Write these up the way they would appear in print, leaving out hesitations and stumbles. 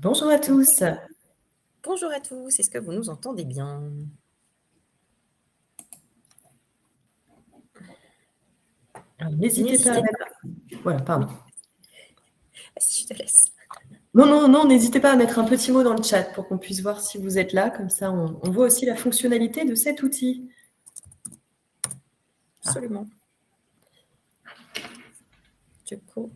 Bonjour à tous. Bonjour à tous, est-ce que vous nous entendez bien? Alors, n'hésitez pas à N'hésitez mettre... Voilà, oui, pardon. vas-y, je te laisse. Non, non, non, n'hésitez pas à mettre un petit mot dans le chat pour qu'on puisse voir si vous êtes là. Comme ça, on voit aussi la fonctionnalité de cet outil. Absolument. Du coup,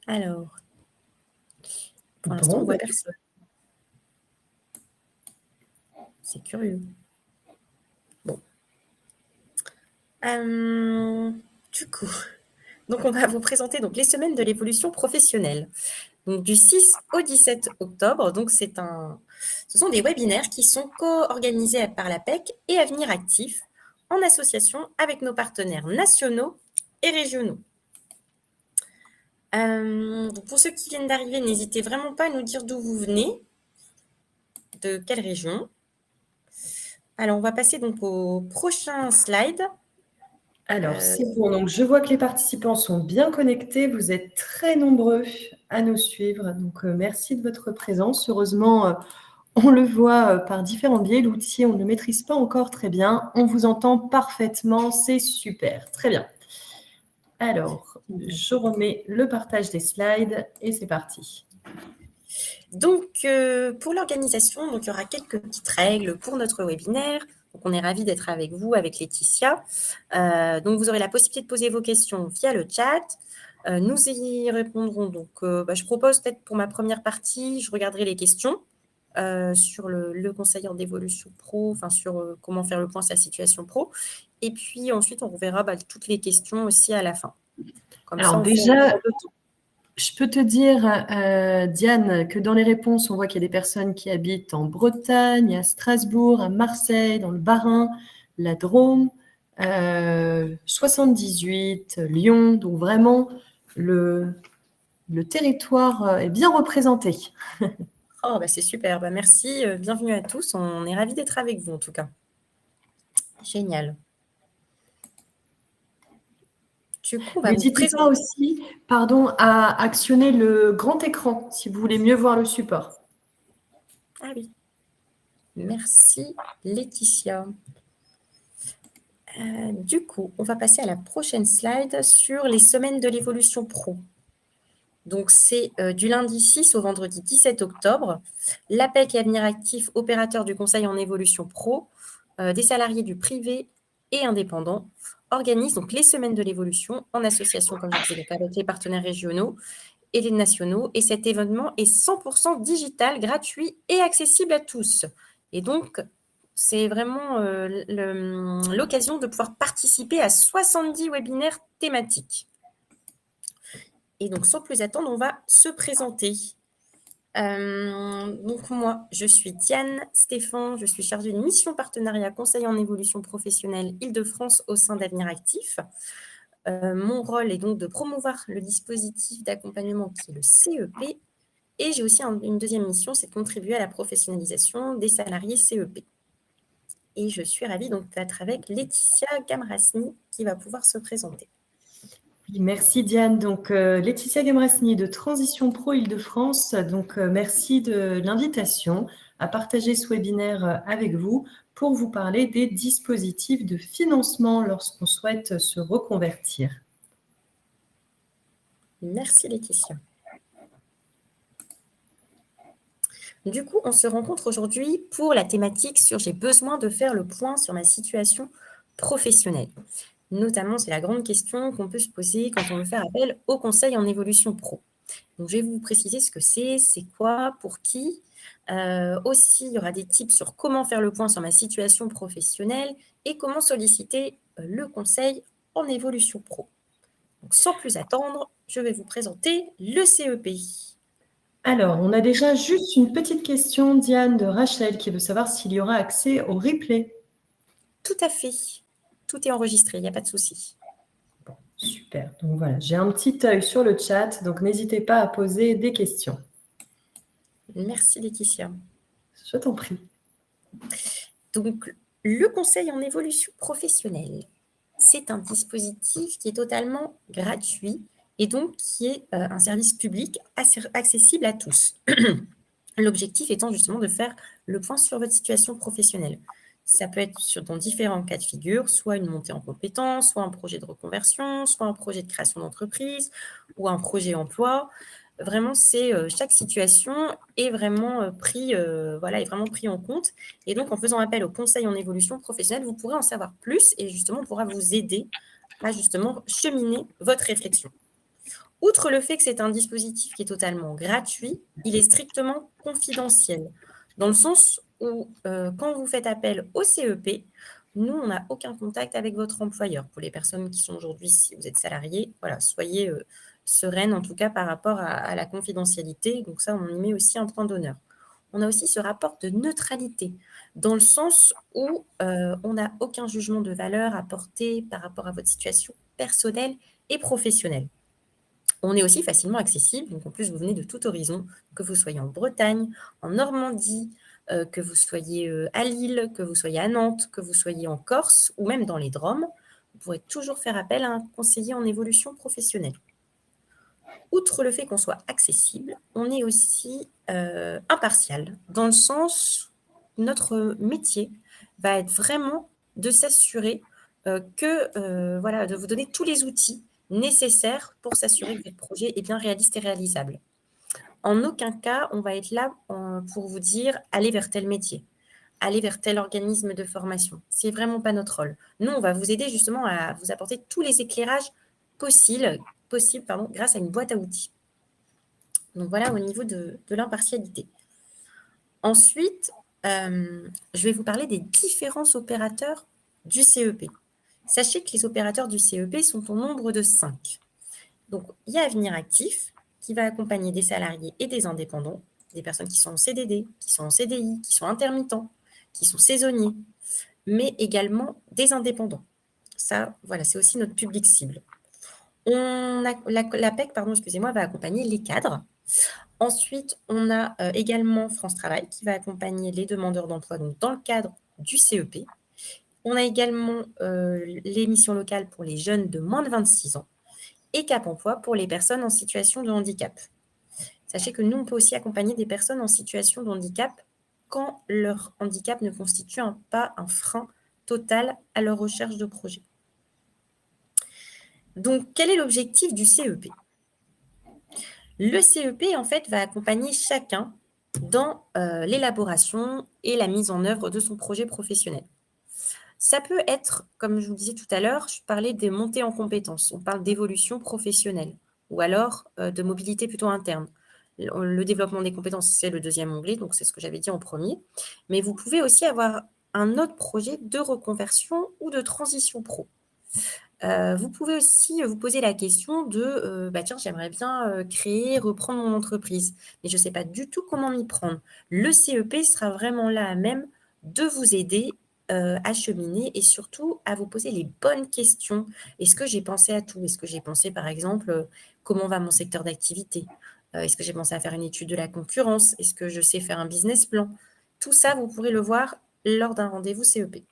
alors, pour l'instant, on Bon, voit personne. C'est curieux. Bon. Du coup, donc on va vous présenter donc les semaines de l'évolution professionnelle. Donc du 6 au 17 octobre, donc ce sont des webinaires qui sont co-organisés par la PEC et Avenir Actif en association avec nos partenaires nationaux et régionaux. Donc pour ceux qui viennent d'arriver, n'hésitez vraiment pas à nous dire d'où vous venez, de quelle région. Alors, on va passer donc au prochain slide. alors c'est bon. Donc, je vois que les participants sont bien connectés. Vous êtes très nombreux à nous suivre. Donc, merci de votre présence. Heureusement, on le voit par différents biais. L'outil, on ne le maîtrise pas encore très bien. On vous entend parfaitement. C'est super. Très bien. Alors, je remets le partage des slides et c'est parti. Donc, pour l'organisation, donc, il y aura quelques petites règles pour notre webinaire. Donc, on est ravis d'être avec vous, avec Laetitia. Donc, vous aurez la possibilité de poser vos questions via le chat. Nous y répondrons. Donc, je propose peut-être pour ma première partie, je regarderai les questions sur le conseil en dévolution pro, enfin sur comment faire le point sur la situation pro. Et puis ensuite, on reverra toutes les questions aussi à la fin. Comme Alors ça, on déjà, fait le tour. je peux te dire, Diane, que dans les réponses, on voit qu'il y a des personnes qui habitent en Bretagne, à Strasbourg, à Marseille, dans le Bas-Rhin, la Drôme, 78, Lyon. Donc vraiment, le territoire est bien représenté. Oh, c'est super. Merci. Bienvenue à tous. On est ravis d'être avec vous, en tout cas. Génial. Du coup, on va vous N'hésitez présenter. pas aussi, pardon, à actionner le grand écran si vous voulez mieux voir le support. Ah oui. Merci, Laetitia. Du coup, on va passer à la prochaine slide sur les semaines de l'évolution pro. Donc, c'est du lundi 6 au vendredi 17 octobre. L'APEC et Avenir Actif, opérateurs du conseil en évolution pro, des salariés du privé et indépendants, organisent donc les semaines de l'évolution en association, comme je disais, donc avec les partenaires régionaux et les nationaux. Et cet événement est 100% digital, gratuit et accessible à tous. Et donc, c'est vraiment l'occasion de pouvoir participer à 70 webinaires thématiques. Et donc, sans plus attendre, on va se présenter. Donc, moi, je suis Diane Stéphane, je suis chargée de mission partenariat conseil en évolution professionnelle Île-de-France au sein d'Avenir Actif. Mon rôle est donc de promouvoir le dispositif d'accompagnement qui est le CEP. Et j'ai aussi une deuxième mission, c'est de contribuer à la professionnalisation des salariés CEP. Et je suis ravie donc d'être avec Laetitia Gamrasni qui va pouvoir se présenter. Oui, merci Diane. Donc, Laetitia Gamrasni de Transition Pro Île-de-France. Donc, merci de l'invitation à partager ce webinaire avec vous pour vous parler des dispositifs de financement lorsqu'on souhaite se reconvertir. Merci Laetitia. Du coup, on se rencontre aujourd'hui pour la thématique sur « J'ai besoin de faire le point sur ma situation professionnelle ». Notamment, c'est la grande question qu'on peut se poser quand on veut faire appel au conseil en évolution pro. Donc, je vais vous préciser ce que c'est quoi, pour qui. Aussi, il y aura des tips sur comment faire le point sur ma situation professionnelle et comment solliciter le conseil en évolution pro. Donc, sans plus attendre, je vais vous présenter le CEP. Alors, on a déjà juste une petite question, Diane, de Rachel, qui veut savoir s'il y aura accès au replay. Tout à fait. Tout est enregistré, il n'y a pas de souci. Bon, super. Donc voilà, j'ai un petit œil sur le chat, donc n'hésitez pas à poser des questions. Merci Laetitia. Je t'en prie. Donc, le conseil en évolution professionnelle, c'est un dispositif qui est totalement gratuit et donc qui est un service public accessible à tous. L'objectif étant justement de faire le point sur votre situation professionnelle. Ça peut être dans différents cas de figure, soit une montée en compétences, soit un projet de reconversion, soit un projet de création d'entreprise ou un projet emploi. Vraiment, chaque situation est vraiment pris en compte. Et donc, en faisant appel au conseil en évolution professionnelle, vous pourrez en savoir plus et justement, on pourra vous aider à justement cheminer votre réflexion. Outre le fait que c'est un dispositif qui est totalement gratuit, il est strictement confidentiel, dans le sens où quand vous faites appel au CEP, nous, on n'a aucun contact avec votre employeur. Pour les personnes qui sont aujourd'hui, si vous êtes salarié, voilà, soyez sereine en tout cas par rapport à la confidentialité. Donc ça, on y met aussi un point d'honneur. On a aussi ce rapport de neutralité, dans le sens où on n'a aucun jugement de valeur à porter par rapport à votre situation personnelle et professionnelle. On est aussi facilement accessible, donc en plus vous venez de tout horizon, que vous soyez en Bretagne, en Normandie, que vous soyez à Lille, que vous soyez à Nantes, que vous soyez en Corse ou même dans les Drom, vous pourrez toujours faire appel à un conseiller en évolution professionnelle. Outre le fait qu'on soit accessible, on est aussi impartial, dans le sens où notre métier va être vraiment de s'assurer de vous donner tous les outils nécessaires pour s'assurer que votre projet est bien réaliste et réalisable. En aucun cas, on va être là pour vous dire « allez vers tel métier ». Aller vers tel organisme de formation. C'est vraiment pas notre rôle. Nous, on va vous aider justement à vous apporter tous les éclairages possibles grâce à une boîte à outils. Donc voilà au niveau de l'impartialité. Ensuite, je vais vous parler des différents opérateurs du CEP. Sachez que les opérateurs du CEP sont au nombre de 5. Donc, il y a Avenir Actif qui va accompagner des salariés et des indépendants, des personnes qui sont en CDD, qui sont en CDI, qui sont intermittents, qui sont saisonniers, mais également des indépendants. Ça, voilà, c'est aussi notre public cible. L'APEC, va accompagner les cadres. Ensuite, on a également France Travail qui va accompagner les demandeurs d'emploi donc dans le cadre du CEP. On a également les missions locales pour les jeunes de moins de 26 ans et Cap Emploi pour les personnes en situation de handicap. Sachez que nous, on peut aussi accompagner des personnes en situation de handicap quand leur handicap ne constitue pas un frein total à leur recherche de projet. Donc, quel est l'objectif du CEP ? Le CEP, en fait, va accompagner chacun dans l'élaboration et la mise en œuvre de son projet professionnel. Ça peut être, comme je vous disais tout à l'heure, je parlais des montées en compétences. On parle d'évolution professionnelle ou alors de mobilité plutôt interne. Le développement des compétences, c'est le deuxième onglet, donc c'est ce que j'avais dit en premier. Mais vous pouvez aussi avoir un autre projet de reconversion ou de transition pro. Vous pouvez aussi vous poser la question de tiens, j'aimerais bien créer, reprendre mon entreprise, mais je ne sais pas du tout comment m'y prendre. Le CEP sera vraiment là à même de vous aider à cheminer et surtout à vous poser les bonnes questions. Est-ce que j'ai pensé à tout ? Est-ce que j'ai pensé, par exemple, comment va mon secteur d'activité ? Est-ce que j'ai pensé à faire une étude de la concurrence ? Est-ce que je sais faire un business plan ? Tout ça, vous pourrez le voir lors d'un rendez-vous CEP.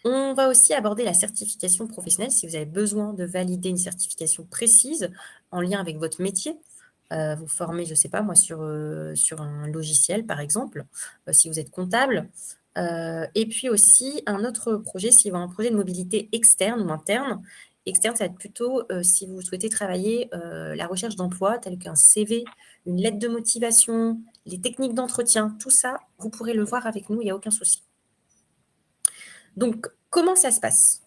On va aussi aborder la certification professionnelle si vous avez besoin de valider une certification précise en lien avec votre métier. Vous formez, je ne sais pas moi, sur un logiciel, par exemple, si vous êtes comptable. Et puis aussi, un autre projet, si vous avez un projet de mobilité externe ou interne. Externe, ça va être plutôt si vous souhaitez travailler la recherche d'emploi, tel qu'un CV, une lettre de motivation, les techniques d'entretien, tout ça, vous pourrez le voir avec nous, il n'y a aucun souci. Donc, comment ça se passe ?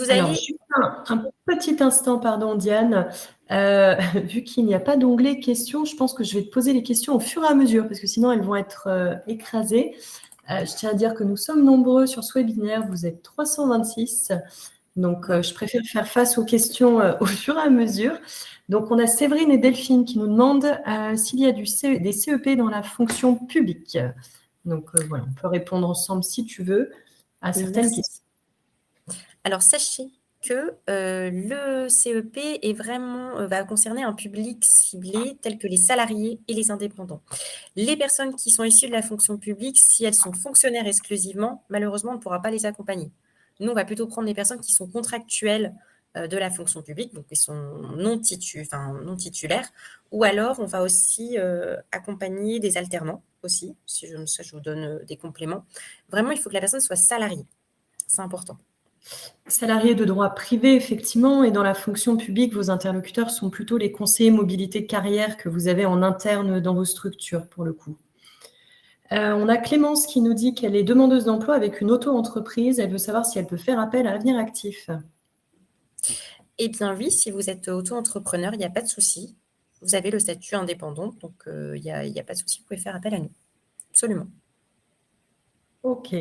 Alors, juste un petit instant, pardon, Diane. Vu qu'il n'y a pas d'onglet questions, je pense que je vais te poser les questions au fur et à mesure, parce que sinon, elles vont être écrasées. Je tiens à dire que nous sommes nombreux sur ce webinaire. Vous êtes 326. Donc, je préfère faire face aux questions au fur et à mesure. Donc, on a Séverine et Delphine qui nous demandent s'il y a des CEP dans la fonction publique. Donc, voilà, on peut répondre ensemble si tu veux à certaines questions. Alors, sachez que le CEP est va concerner un public ciblé tel que les salariés et les indépendants. Les personnes qui sont issues de la fonction publique, si elles sont fonctionnaires exclusivement, malheureusement, on ne pourra pas les accompagner. Nous, on va plutôt prendre les personnes qui sont contractuelles de la fonction publique, donc ils sont non titulaires, ou alors on va aussi accompagner des alternants aussi, ça je vous donne des compléments. Vraiment, il faut que la personne soit salariée, c'est important. Salarié de droit privé, effectivement, et dans la fonction publique, vos interlocuteurs sont plutôt les conseillers mobilité carrière que vous avez en interne dans vos structures, pour le coup. On a Clémence qui nous dit qu'elle est demandeuse d'emploi avec une auto-entreprise. Elle veut savoir si elle peut faire appel à Avenir Actif. Eh bien oui, si vous êtes auto-entrepreneur, il n'y a pas de souci. Vous avez le statut indépendant, donc il n'y a pas de souci, vous pouvez faire appel à nous. Absolument. Ok.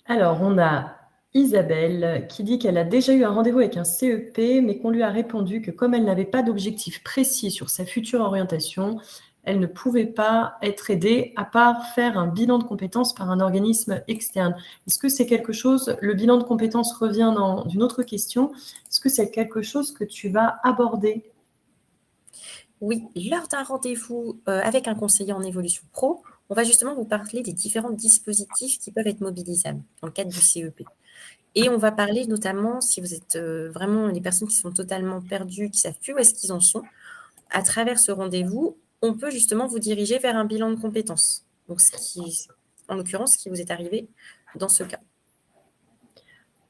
Alors, on a Isabelle qui dit qu'elle a déjà eu un rendez-vous avec un CEP, mais qu'on lui a répondu que comme elle n'avait pas d'objectif précis sur sa future orientation, elle ne pouvait pas être aidée à part faire un bilan de compétences par un organisme externe. Est-ce que c'est quelque chose, le bilan de compétences revient dans une autre question, est-ce que c'est quelque chose que tu vas aborder? Oui, lors d'un rendez-vous avec un conseiller en évolution pro, on va justement vous parler des différents dispositifs qui peuvent être mobilisables dans le cadre du CEP. Et on va parler notamment, si vous êtes vraiment les personnes qui sont totalement perdues, qui ne savent plus où est-ce qu'ils en sont, à travers ce rendez-vous, on peut justement vous diriger vers un bilan de compétences. Donc, en l'occurrence, ce qui vous est arrivé dans ce cas.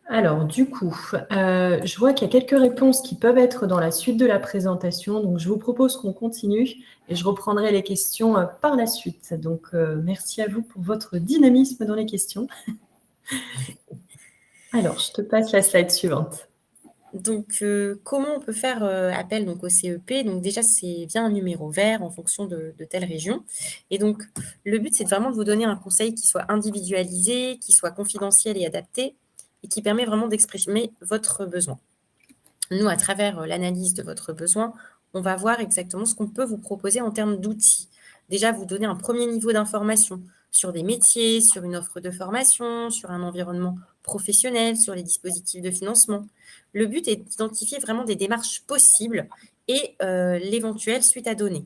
Alors, du coup, je vois qu'il y a quelques réponses qui peuvent être dans la suite de la présentation. Donc, je vous propose qu'on continue et je reprendrai les questions par la suite. Donc, merci à vous pour votre dynamisme dans les questions. Alors, je te passe la slide suivante. Donc, comment on peut faire appel donc, au CEP? Donc, déjà, c'est via un numéro vert en fonction de telle région. Et donc, le but, c'est vraiment de vous donner un conseil qui soit individualisé, qui soit confidentiel et adapté, et qui permet vraiment d'exprimer votre besoin. Nous, à travers l'analyse de votre besoin, on va voir exactement ce qu'on peut vous proposer en termes d'outils. Déjà, vous donner un premier niveau d'information sur des métiers, sur une offre de formation, sur un environnement professionnel, sur les dispositifs de financement. Le but est d'identifier vraiment des démarches possibles et l'éventuelle suite à donner.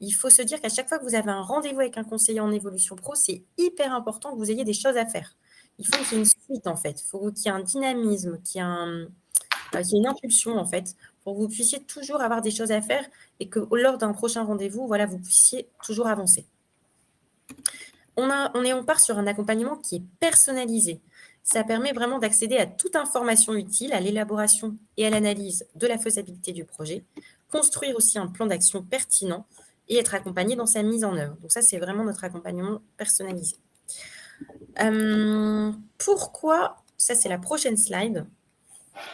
Il faut se dire qu'à chaque fois que vous avez un rendez-vous avec un conseiller en évolution pro, c'est hyper important que vous ayez des choses à faire. Il faut qu'il y ait une suite, en fait. Il faut qu'il y ait un dynamisme, qu'il y ait une impulsion, en fait, pour que vous puissiez toujours avoir des choses à faire et que lors d'un prochain rendez-vous, voilà, vous puissiez toujours avancer. On part sur un accompagnement qui est personnalisé. Ça permet vraiment d'accéder à toute information utile à l'élaboration et à l'analyse de la faisabilité du projet, construire aussi un plan d'action pertinent et être accompagné dans sa mise en œuvre. Donc ça, c'est vraiment notre accompagnement personnalisé. Pourquoi, ça c'est la prochaine slide,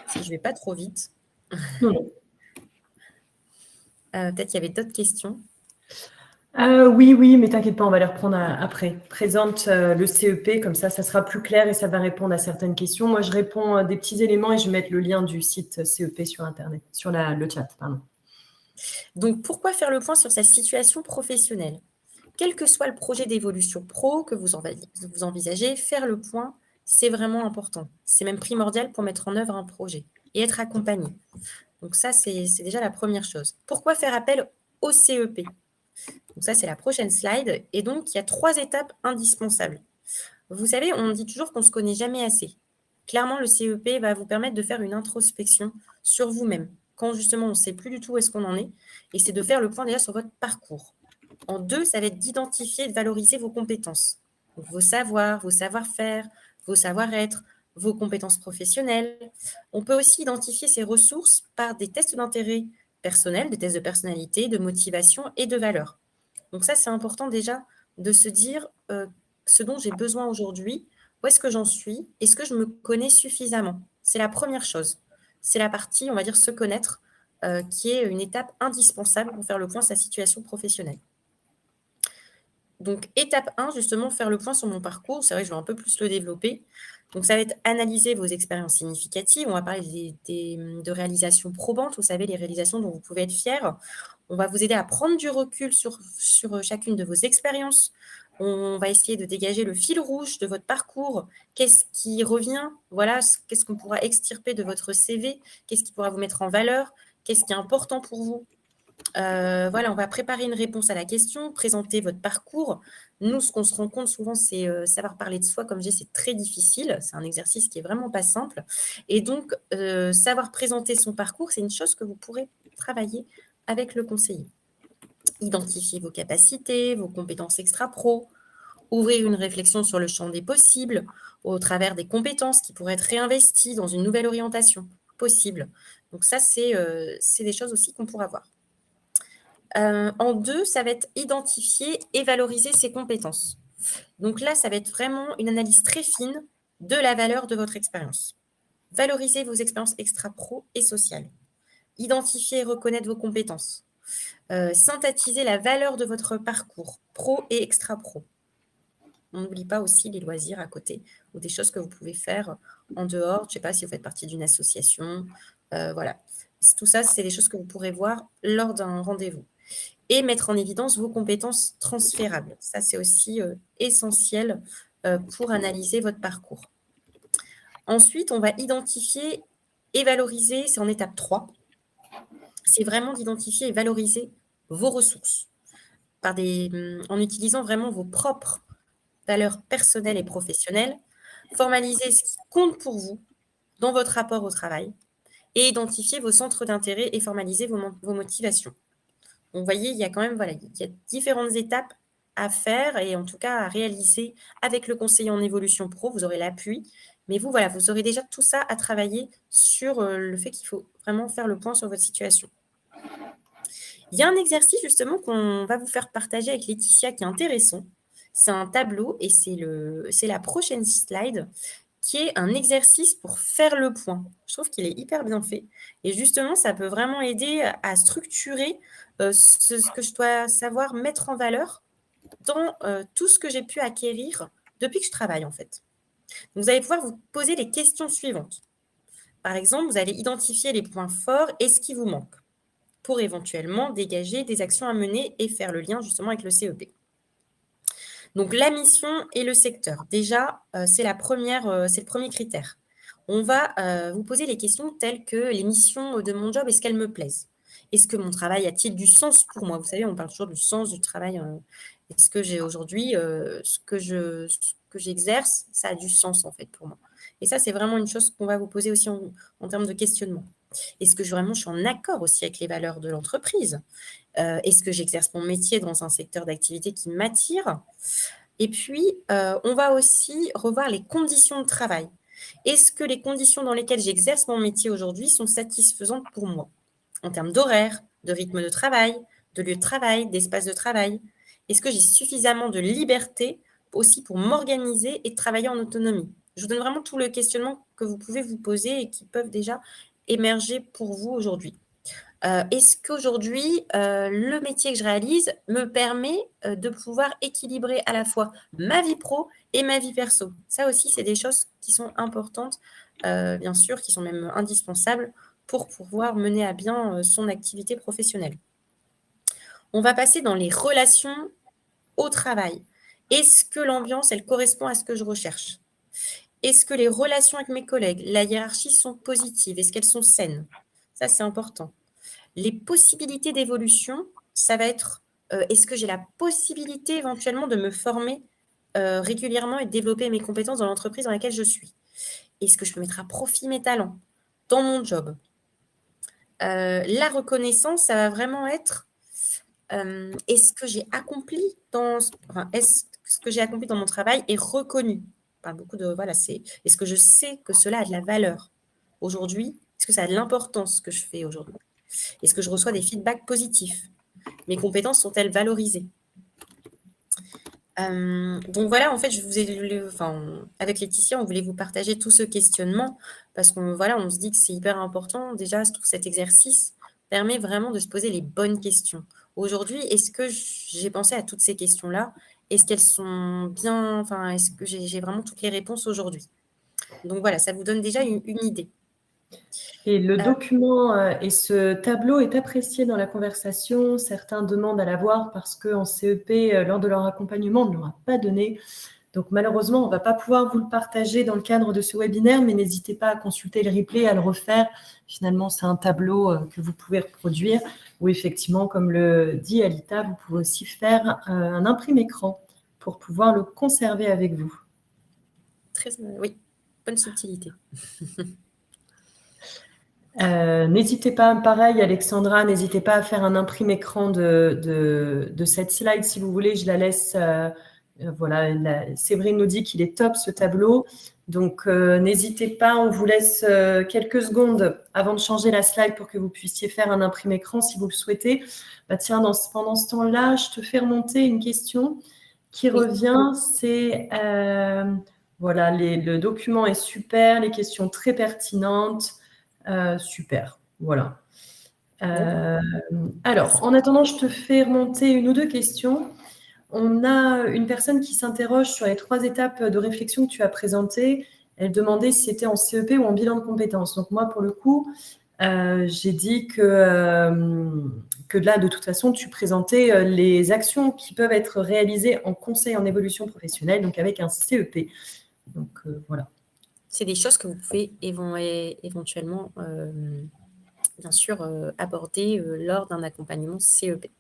si je ne vais pas trop vite. Non. Peut-être qu'il y avait d'autres questions. Oui, mais t'inquiète pas, on va les reprendre après. Présente le CEP, comme ça sera plus clair et ça va répondre à certaines questions. Moi, je réponds des petits éléments et je vais mettre le lien du site CEP sur Internet, sur le chat, pardon. Donc, pourquoi faire le point sur sa situation professionnelle? Quel que soit le projet d'évolution pro que vous envisagez, faire le point, c'est vraiment important. C'est même primordial pour mettre en œuvre un projet et être accompagné. Donc ça, c'est déjà la première chose. Pourquoi faire appel au CEP? Donc ça, c'est la prochaine slide. Et donc, il y a 3 étapes indispensables. Vous savez, on dit toujours qu'on ne se connaît jamais assez. Clairement, le CEP va vous permettre de faire une introspection sur vous-même, quand justement on ne sait plus du tout où est-ce qu'on en est, et c'est de faire le point déjà sur votre parcours. En 2, ça va être d'identifier et de valoriser vos compétences. Donc, vos savoirs, vos savoir-faire, vos savoir-être, vos compétences professionnelles. On peut aussi identifier ces ressources par des tests d'intérêt personnel, des tests de personnalité, de motivation et de valeur. Donc ça, c'est important déjà de se dire ce dont j'ai besoin aujourd'hui, où est-ce que j'en suis, est-ce que je me connais suffisamment? C'est la première chose. C'est la partie, on va dire, se connaître, qui est une étape indispensable pour faire le point sur sa situation professionnelle. Donc, étape 1, justement, faire le point sur mon parcours. C'est vrai que je vais un peu plus le développer. Donc, ça va être analyser vos expériences significatives. On va parler de réalisations probantes, vous savez, les réalisations dont vous pouvez être fiers. On va vous aider à prendre du recul sur chacune de vos expériences. On va essayer de dégager le fil rouge de votre parcours. Qu'est-ce qui revient? Voilà, qu'est-ce qu'on pourra extirper de votre CV? Qu'est-ce qui pourra vous mettre en valeur? Qu'est-ce qui est important pour vous? Voilà, on va préparer une réponse à la question, présenter votre parcours. Nous, ce qu'on se rend compte souvent, c'est savoir parler de soi, comme je dis, c'est très difficile. C'est un exercice qui est vraiment pas simple. Et donc, savoir présenter son parcours, c'est une chose que vous pourrez travailler avec le conseiller. Identifier vos capacités, vos compétences extra-pro, ouvrir une réflexion sur le champ des possibles au travers des compétences qui pourraient être réinvesties dans une nouvelle orientation possible. Donc ça, c'est des choses aussi qu'on pourra voir. En 2, ça va être identifier et valoriser ses compétences. Donc là, ça va être vraiment une analyse très fine de la valeur de votre expérience. Valorisez vos expériences extra-pro et sociales. Identifier et reconnaître vos compétences. Synthétiser la valeur de votre parcours pro et extra-pro. On n'oublie pas aussi les loisirs à côté ou des choses que vous pouvez faire en dehors. Je ne sais pas si vous faites partie d'une association. Voilà. Tout ça, c'est des choses que vous pourrez voir lors d'un rendez-vous. Et mettre en évidence vos compétences transférables. Ça, c'est aussi essentiel pour analyser votre parcours. Ensuite, on va identifier et valoriser, c'est en étape 3, c'est vraiment d'identifier et valoriser vos ressources en utilisant vraiment vos propres valeurs personnelles et professionnelles, formaliser ce qui compte pour vous dans votre rapport au travail et identifier vos centres d'intérêt et formaliser vos motivations. Donc, vous voyez, il y a quand même, voilà, il y a différentes étapes à faire et en tout cas à réaliser avec le conseiller en évolution pro. Vous aurez l'appui, mais vous, voilà, vous aurez déjà tout ça à travailler sur le fait qu'il faut vraiment faire le point sur votre situation. Il y a un exercice justement qu'on va vous faire partager avec Laetitia qui est intéressant. C'est un tableau et c'est la prochaine slide qui est un exercice pour faire le point. Je trouve qu'il est hyper bien fait. Et justement, ça peut vraiment aider à structurer ce que je dois savoir mettre en valeur dans tout ce que j'ai pu acquérir depuis que je travaille, en fait. Donc, vous allez pouvoir vous poser les questions suivantes. Par exemple, vous allez identifier les points forts et ce qui vous manque pour éventuellement dégager des actions à mener et faire le lien justement avec le CEP. Donc, la mission et le secteur. Déjà, c'est le premier critère. On va vous poser les questions telles que les missions de mon job, est-ce qu'elles me plaisent? Est-ce que mon travail a-t-il du sens pour moi? Vous savez, on parle toujours du sens du travail. Est-ce que j'ai aujourd'hui, ce que j'exerce, ça a du sens en fait pour moi? Et ça, c'est vraiment une chose qu'on va vous poser aussi en termes de questionnement. Est-ce que vraiment je suis en accord aussi avec les valeurs de l'entreprise? Est-ce que j'exerce mon métier dans un secteur d'activité qui m'attire? Et puis, on va aussi revoir les conditions de travail. Est-ce que les conditions dans lesquelles j'exerce mon métier aujourd'hui sont satisfaisantes pour moi? En termes d'horaire, de rythme de travail, de lieu de travail, d'espace de travail? Est-ce que j'ai suffisamment de liberté aussi pour m'organiser et travailler en autonomie? Je vous donne vraiment tout le questionnement que vous pouvez vous poser et qui peuvent déjà émerger pour vous aujourd'hui. Est-ce qu'aujourd'hui, le métier que je réalise me permet de pouvoir équilibrer à la fois ma vie pro et ma vie perso? Ça aussi, c'est des choses qui sont importantes, bien sûr, qui sont même indispensables pour pouvoir mener à bien son activité professionnelle. On va passer dans les relations au travail. Est-ce que l'ambiance, elle correspond à ce que je recherche? Est-ce que les relations avec mes collègues, la hiérarchie sont positives? Est-ce qu'elles sont saines? Ça, c'est important. Les possibilités d'évolution, ça va être est-ce que j'ai la possibilité éventuellement de me former régulièrement et de développer mes compétences dans l'entreprise dans laquelle je suis? Est-ce que je peux mettre à profit mes talents dans mon job? La reconnaissance, ça va vraiment être est-ce que j'ai accompli est-ce que j'ai accompli dans mon travail est reconnu? On parle beaucoup de voilà, est-ce que je sais que cela a de la valeur aujourd'hui? Est-ce que ça a de l'importance ce que je fais aujourd'hui? Est-ce que je reçois des feedbacks positifs? Mes compétences sont-elles valorisées? Donc voilà, en fait, avec Laetitia, on voulait vous partager tout ce questionnement parce qu'on on se dit que c'est hyper important. Déjà, je trouve cet exercice permet vraiment de se poser les bonnes questions. Aujourd'hui, est-ce que j'ai pensé à toutes ces questions-là? Est-ce qu'elles sont bien, est-ce que j'ai vraiment toutes les réponses aujourd'hui? Donc voilà, ça vous donne déjà une idée. Et le document et ce tableau est apprécié dans la conversation. Certains demandent à l'avoir parce qu'en CEP, lors de leur accompagnement, on ne leur a pas donné. Donc malheureusement, on ne va pas pouvoir vous le partager dans le cadre de ce webinaire, mais n'hésitez pas à consulter le replay, à le refaire. Finalement, c'est un tableau que vous pouvez reproduire. ou effectivement, comme le dit Alita, vous pouvez aussi faire un imprimé-écran pour pouvoir le conserver avec vous. Oui, bonne subtilité. N'hésitez pas, pareil Alexandra, n'hésitez pas à faire un imprimé-écran de cette slide si vous voulez, je la laisse, voilà, Séverine nous dit qu'il est top ce tableau, donc n'hésitez pas, on vous laisse quelques secondes avant de changer la slide pour que vous puissiez faire un imprimé-écran si vous le souhaitez. Bah, tiens, pendant ce temps-là, je te fais remonter une question qui revient, c'est, voilà, le document est super, les questions très pertinentes. Super, voilà. Alors, en attendant, je te fais remonter une ou deux questions. On a une personne qui s'interroge sur les 3 étapes de réflexion que tu as présentées. Elle demandait si c'était en CEP ou en bilan de compétences. Donc moi, pour le coup, j'ai dit que là, de toute façon, tu présentais les actions qui peuvent être réalisées en conseil en évolution professionnelle, donc avec un CEP. Donc voilà. C'est des choses que vous pouvez éventuellement, bien sûr, aborder lors d'un accompagnement CEP.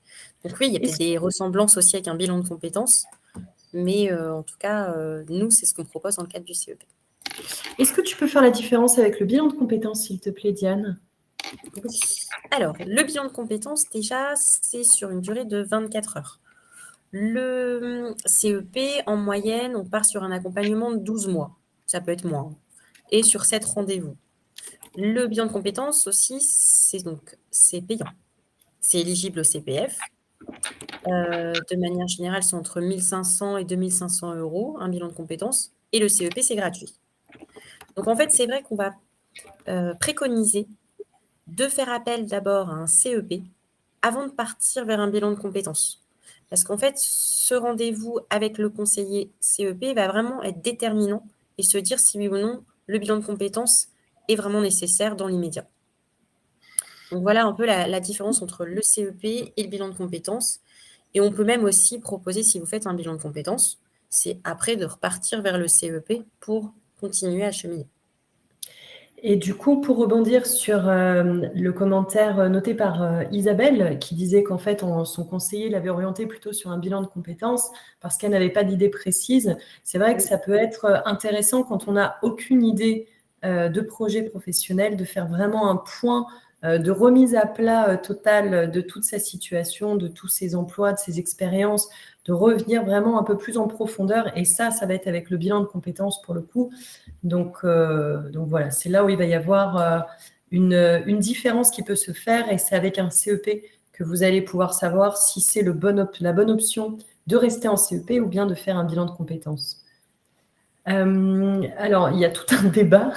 Donc oui, il y a peut-être des ressemblances aussi avec un bilan de compétences, mais en tout cas, nous, c'est ce qu'on propose dans le cadre du CEP. Est-ce que tu peux faire la différence avec le bilan de compétences, s'il te plaît, Diane ? Oui. Alors, le bilan de compétences, déjà, c'est sur une durée de 24 heures. Le CEP, en moyenne, on part sur un accompagnement de 12 mois. Ça peut être moins. Et sur 7 rendez-vous. Le bilan de compétences aussi, c'est payant. C'est éligible au CPF. De manière générale, c'est entre 1 500 et 2 500 €, un bilan de compétences. Et le CEP, c'est gratuit. Donc, en fait, c'est vrai qu'on va préconiser de faire appel d'abord à un CEP avant de partir vers un bilan de compétences. Parce qu'en fait, ce rendez-vous avec le conseiller CEP va vraiment être déterminant et se dire si oui ou non le bilan de compétences est vraiment nécessaire dans l'immédiat. Donc voilà un peu la différence entre le CEP et le bilan de compétences. Et on peut même aussi proposer, si vous faites un bilan de compétences, c'est après de repartir vers le CEP pour continuer à cheminer. Et du coup, pour rebondir sur le commentaire noté par Isabelle, qui disait qu'en fait, son conseiller l'avait orienté plutôt sur un bilan de compétences parce qu'elle n'avait pas d'idée précise, c'est vrai que ça peut être intéressant quand on n'a aucune idée de projet professionnel, de faire vraiment un point de remise à plat totale de toute sa situation, de tous ses emplois, de ses expériences, de revenir vraiment un peu plus en profondeur. Et ça va être avec le bilan de compétences pour le coup. Donc voilà, c'est là où il va y avoir une différence qui peut se faire et c'est avec un CEP que vous allez pouvoir savoir si c'est la bonne option de rester en CEP ou bien de faire un bilan de compétences. Alors, il y a tout un débat.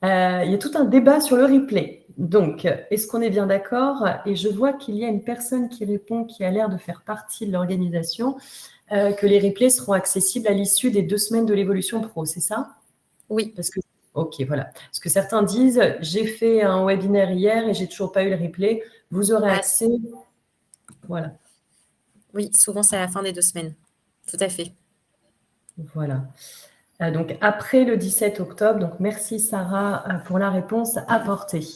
Il y a tout un débat sur le replay. Donc, est-ce qu'on est bien d'accord ? Et je vois qu'il y a une personne qui répond, qui a l'air de faire partie de l'organisation, que les replays seront accessibles à l'issue des 2 semaines de l'évolution pro, c'est ça ? Oui. Ok, voilà. Parce que certains disent, j'ai fait un webinaire hier et j'ai toujours pas eu le replay. Vous aurez accès. Voilà. Oui, souvent c'est à la fin des 2 semaines. Tout à fait. Voilà. Donc après le 17 octobre. Donc merci Sarah pour la réponse apportée.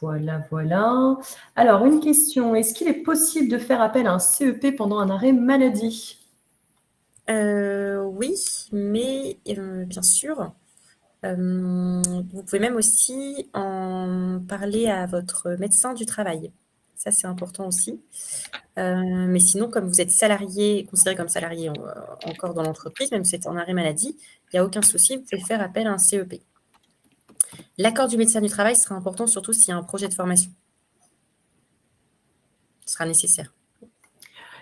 Voilà. Alors une question. Est-ce qu'il est possible de faire appel à un CEP pendant un arrêt maladie ? Oui, mais bien sûr, vous pouvez même aussi en parler à votre médecin du travail. Ça, c'est important aussi. Mais sinon, comme vous êtes salarié, considéré comme salarié encore dans l'entreprise, même si c'est en arrêt maladie, il n'y a aucun souci, vous pouvez faire appel à un CEP. L'accord du médecin du travail sera important, surtout s'il y a un projet de formation. Ce sera nécessaire.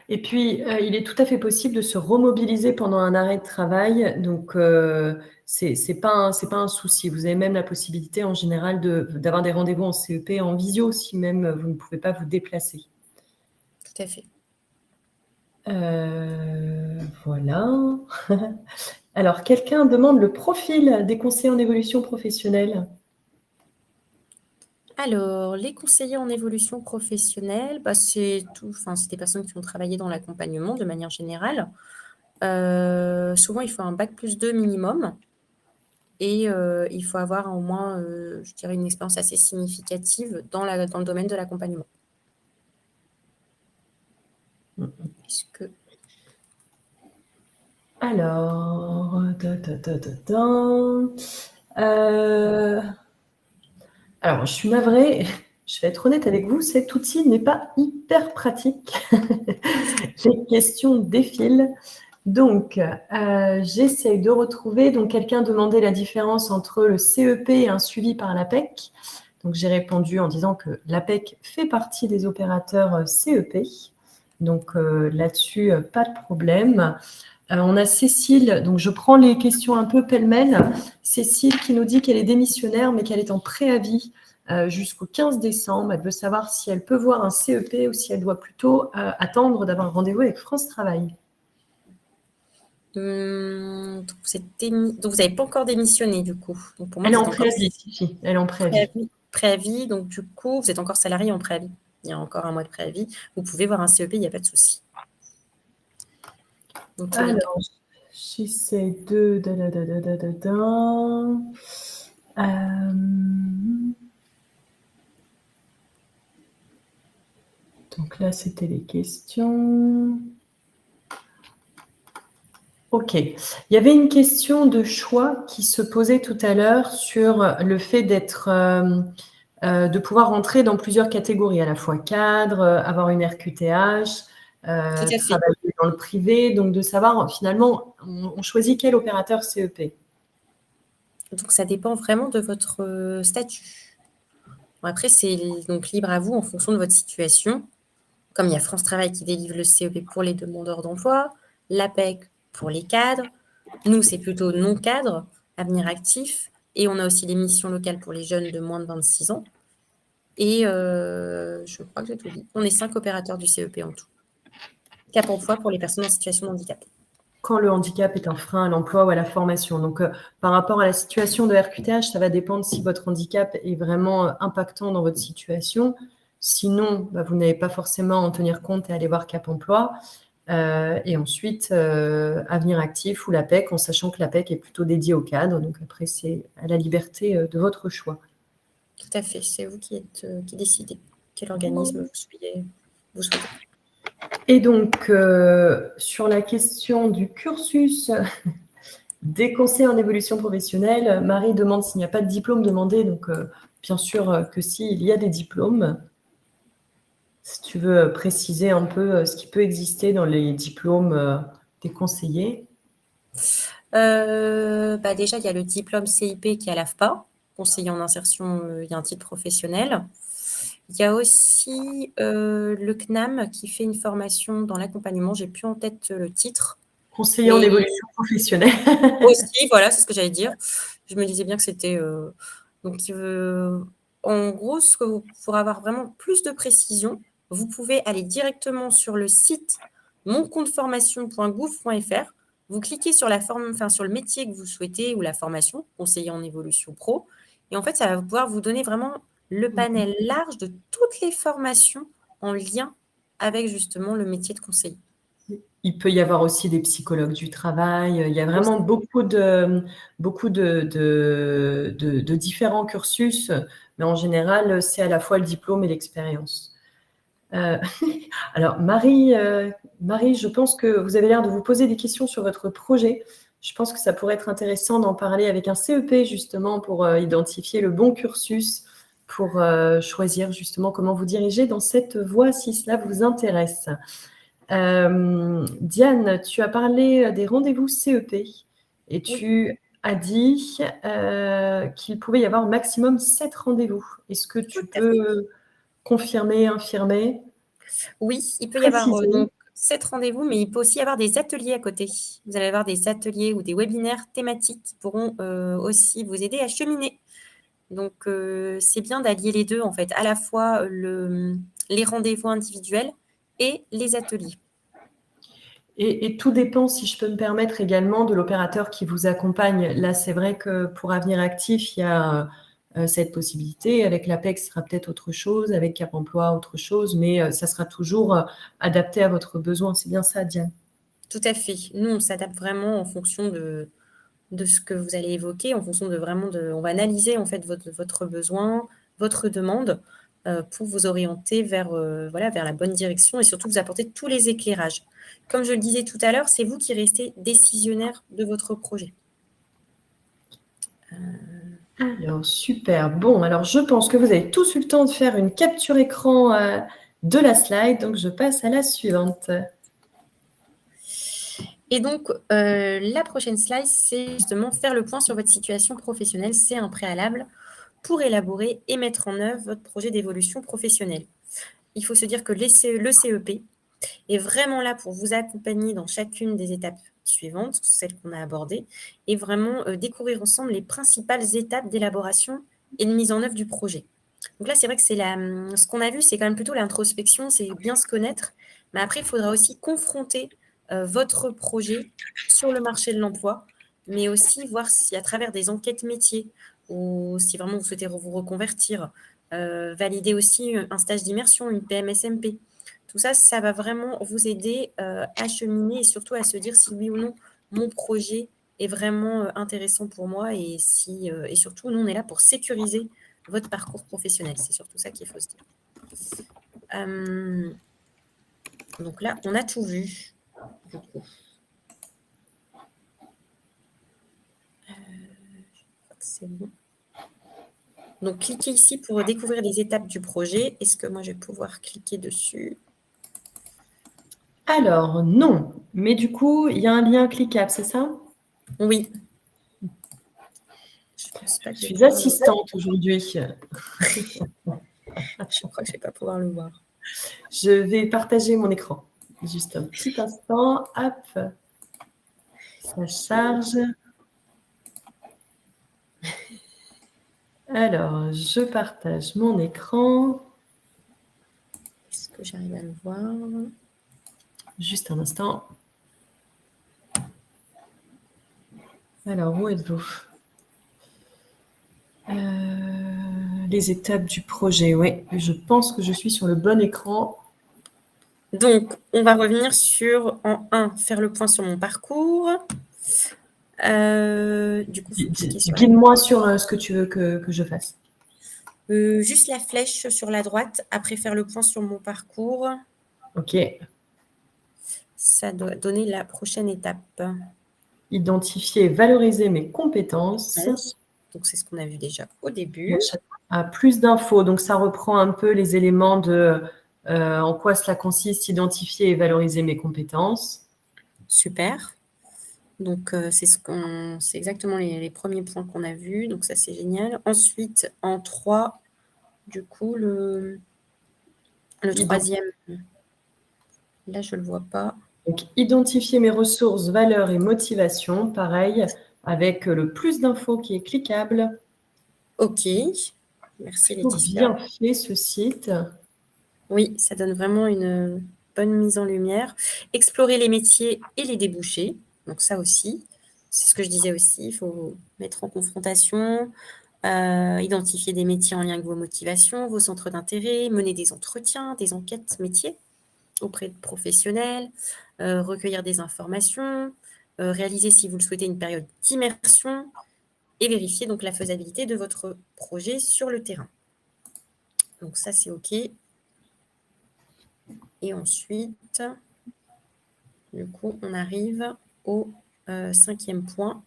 Et puis, il est tout à fait possible de se remobiliser pendant un arrêt de travail. Donc, c'est pas un souci. Vous avez même la possibilité, en général, d'avoir des rendez-vous en CEP en visio, si même vous ne pouvez pas vous déplacer. Tout à fait. Voilà. Alors, quelqu'un demande le profil des conseillers en évolution professionnelle. Alors, les conseillers en évolution professionnelle, c'est des personnes qui ont travaillé dans l'accompagnement de manière générale. Souvent, il faut un bac+2 minimum. Et il faut avoir au moins, je dirais, une expérience assez significative dans le domaine de l'accompagnement. Est-ce que... Alors, alors, je suis navrée, je vais être honnête avec vous, cet outil n'est pas hyper pratique. Les questions défilent. Donc, j'essaie de retrouver. Donc, quelqu'un demandait la différence entre le CEP et un suivi par l'APEC. Donc, j'ai répondu en disant que l'APEC fait partie des opérateurs CEP. Donc, là-dessus, pas de problème. On a Cécile, donc je prends les questions un peu pêle-mêle. Cécile qui nous dit qu'elle est démissionnaire, mais qu'elle est en préavis jusqu'au 15 décembre. Elle veut savoir si elle peut voir un CEP ou si elle doit plutôt attendre d'avoir un rendez-vous avec France Travail. Donc, vous n'avez pas encore démissionné, du coup. Donc, pour moi, elle est en préavis, si. Elle est en préavis. Préavis, donc du coup, vous êtes encore salarié en préavis. Il y a encore un mois de préavis. Vous pouvez voir un CEP, il n'y a pas de souci. Donc, alors, j'essaie de... Donc là, c'était les questions. Ok. Il y avait une question de choix qui se posait tout à l'heure sur le fait de pouvoir rentrer dans plusieurs catégories, à la fois cadre, avoir une RQTH, travailler dans le privé, donc de savoir finalement, on choisit quel opérateur CEP. Donc, ça dépend vraiment de votre statut. Bon, après, c'est donc libre à vous en fonction de votre situation. Comme il y a France Travail qui délivre le CEP pour les demandeurs d'emploi, l'APEC pour les cadres. Nous, c'est plutôt non-cadre, Avenir Actif. Et on a aussi les missions locales pour les jeunes de moins de 26 ans. Et je crois que j'ai tout dit. On est 5 opérateurs du CEP en tout. Cap emploi pour les personnes en situation de handicap. Quand le handicap est un frein à l'emploi ou à la formation. Donc, par rapport à la situation de RQTH, ça va dépendre si votre handicap est vraiment impactant dans votre situation. Sinon, vous n'avez pas forcément à en tenir compte et aller voir Cap emploi. Et ensuite, Avenir Actif ou l'APEC, en sachant que l'APEC est plutôt dédié au cadre. Donc, après, c'est à la liberté de votre choix. Tout à fait. C'est vous qui décidez quel organisme vous souhaitez. Et donc, sur la question du cursus des conseils en évolution professionnelle, Marie demande s'il n'y a pas de diplôme demandé. Donc, bien sûr que si, il y a des diplômes. Si tu veux préciser un peu ce qui peut exister dans les diplômes des conseillers. Déjà, il y a le diplôme CIP qui est à l'AFPA, conseiller en insertion, il y a un titre professionnel. Il y a aussi le CNAM qui fait une formation dans l'accompagnement. J'ai plus en tête le titre. Conseiller en évolution professionnelle. Aussi, voilà, c'est ce que j'allais dire. Je me disais bien que c'était... en gros, pour avoir vraiment plus de précision, vous pouvez aller directement sur le site moncompteformation.gouv.fr. Vous cliquez sur sur le métier que vous souhaitez ou la formation, conseiller en évolution pro. Et en fait, ça va pouvoir vous donner vraiment le panel large de toutes les formations en lien avec justement le métier de conseiller. Il peut y avoir aussi des psychologues du travail. Il y a vraiment beaucoup de différents cursus, mais en général, c'est à la fois le diplôme et l'expérience. Alors, Marie, je pense que vous avez l'air de vous poser des questions sur votre projet. Je pense que ça pourrait être intéressant d'en parler avec un CEP, justement, pour identifier le bon cursus, pour choisir justement comment vous diriger dans cette voie, si cela vous intéresse. Diane, tu as parlé des rendez-vous CEP et tu as dit qu'il pouvait y avoir au maximum 7 rendez-vous. Est-ce que tu peux confirmer, infirmer? Oui, il peut y avoir donc 7 rendez-vous, mais il peut aussi y avoir des ateliers à côté. Vous allez avoir des ateliers ou des webinaires thématiques qui pourront aussi vous aider à cheminer. Donc, c'est bien d'allier les deux, en fait, à la fois les rendez-vous individuels et les ateliers. Et tout dépend, si je peux me permettre également, de l'opérateur qui vous accompagne. Là, c'est vrai que pour Avenir Actif, il y a cette possibilité. Avec l'APEC, ce sera peut-être autre chose. Avec Cap Emploi, autre chose. Mais ça sera toujours adapté à votre besoin. C'est bien ça, Diane? Tout à fait. Nous, on s'adapte vraiment en fonction de ce que vous allez évoquer en fonction de on va analyser en fait votre besoin, votre demande pour vous orienter vers la bonne direction et surtout vous apporter tous les éclairages. Comme je le disais tout à l'heure, c'est vous qui restez décisionnaire de votre projet. Alors, super. Bon, alors je pense que vous avez tous eu le temps de faire une capture écran de la slide, donc je passe à la suivante. Et donc, la prochaine slide, c'est justement faire le point sur votre situation professionnelle. C'est un préalable pour élaborer et mettre en œuvre votre projet d'évolution professionnelle. Il faut se dire que le CEP est vraiment là pour vous accompagner dans chacune des étapes suivantes, celles qu'on a abordées, et vraiment découvrir ensemble les principales étapes d'élaboration et de mise en œuvre du projet. Donc là, c'est vrai que ce qu'on a vu, c'est quand même plutôt l'introspection, c'est bien se connaître, mais après, il faudra aussi confronter votre projet sur le marché de l'emploi, mais aussi voir si à travers des enquêtes métiers ou si vraiment vous souhaitez vous reconvertir, valider aussi un stage d'immersion, une PMSMP. Tout ça, ça va vraiment vous aider à cheminer et surtout à se dire si oui ou non mon projet est vraiment intéressant pour moi et surtout, nous, on est là pour sécuriser votre parcours professionnel. C'est surtout ça qu'il faut se dire. Donc là, on a tout vu. Du coup. Je crois que c'est bon. Donc, cliquez ici pour découvrir les étapes du projet. Est-ce que moi, je vais pouvoir cliquer dessus? Alors, non. Mais du coup, il y a un lien cliquable, c'est ça? Oui. Je pense pas que je suis assistante aujourd'hui. Je crois que je ne vais pas pouvoir le voir. Je vais partager mon écran. Juste un petit instant. Hop. Ça charge. Alors, je partage mon écran. Est-ce que j'arrive à le voir? Juste un instant. Alors, où êtes-vous? Les étapes du projet, oui. Je pense que je suis sur le bon écran. Donc, on va revenir sur, en 1, faire le point sur mon parcours. Du coup, guide-moi sur ce que tu veux que je fasse. Juste la flèche sur la droite, après faire le point sur mon parcours. OK. Ça doit donner la prochaine étape. Identifier et valoriser mes compétences. Donc, c'est ce qu'on a vu déjà au début. Plus d'infos. Donc, ça reprend un peu les éléments de en quoi cela consiste, identifier et valoriser mes compétences. Super. Donc, c'est exactement les premiers points qu'on a vus. Donc, ça, c'est génial. Ensuite, en 3, du coup, le troisième, là, je ne le vois pas. Donc, identifier mes ressources, valeurs et motivations. Pareil, avec le plus d'infos qui est cliquable. OK. Merci, Laetitia. Bien fait, ce site. Oui, ça donne vraiment une bonne mise en lumière. Explorer les métiers et les débouchés. Donc, ça aussi, c'est ce que je disais aussi. Il faut mettre en confrontation, identifier des métiers en lien avec vos motivations, vos centres d'intérêt, mener des entretiens, des enquêtes métiers auprès de professionnels, recueillir des informations, réaliser, si vous le souhaitez, une période d'immersion et vérifier donc la faisabilité de votre projet sur le terrain. Donc, ça, c'est OK. Et ensuite, du coup, on arrive au 5e point.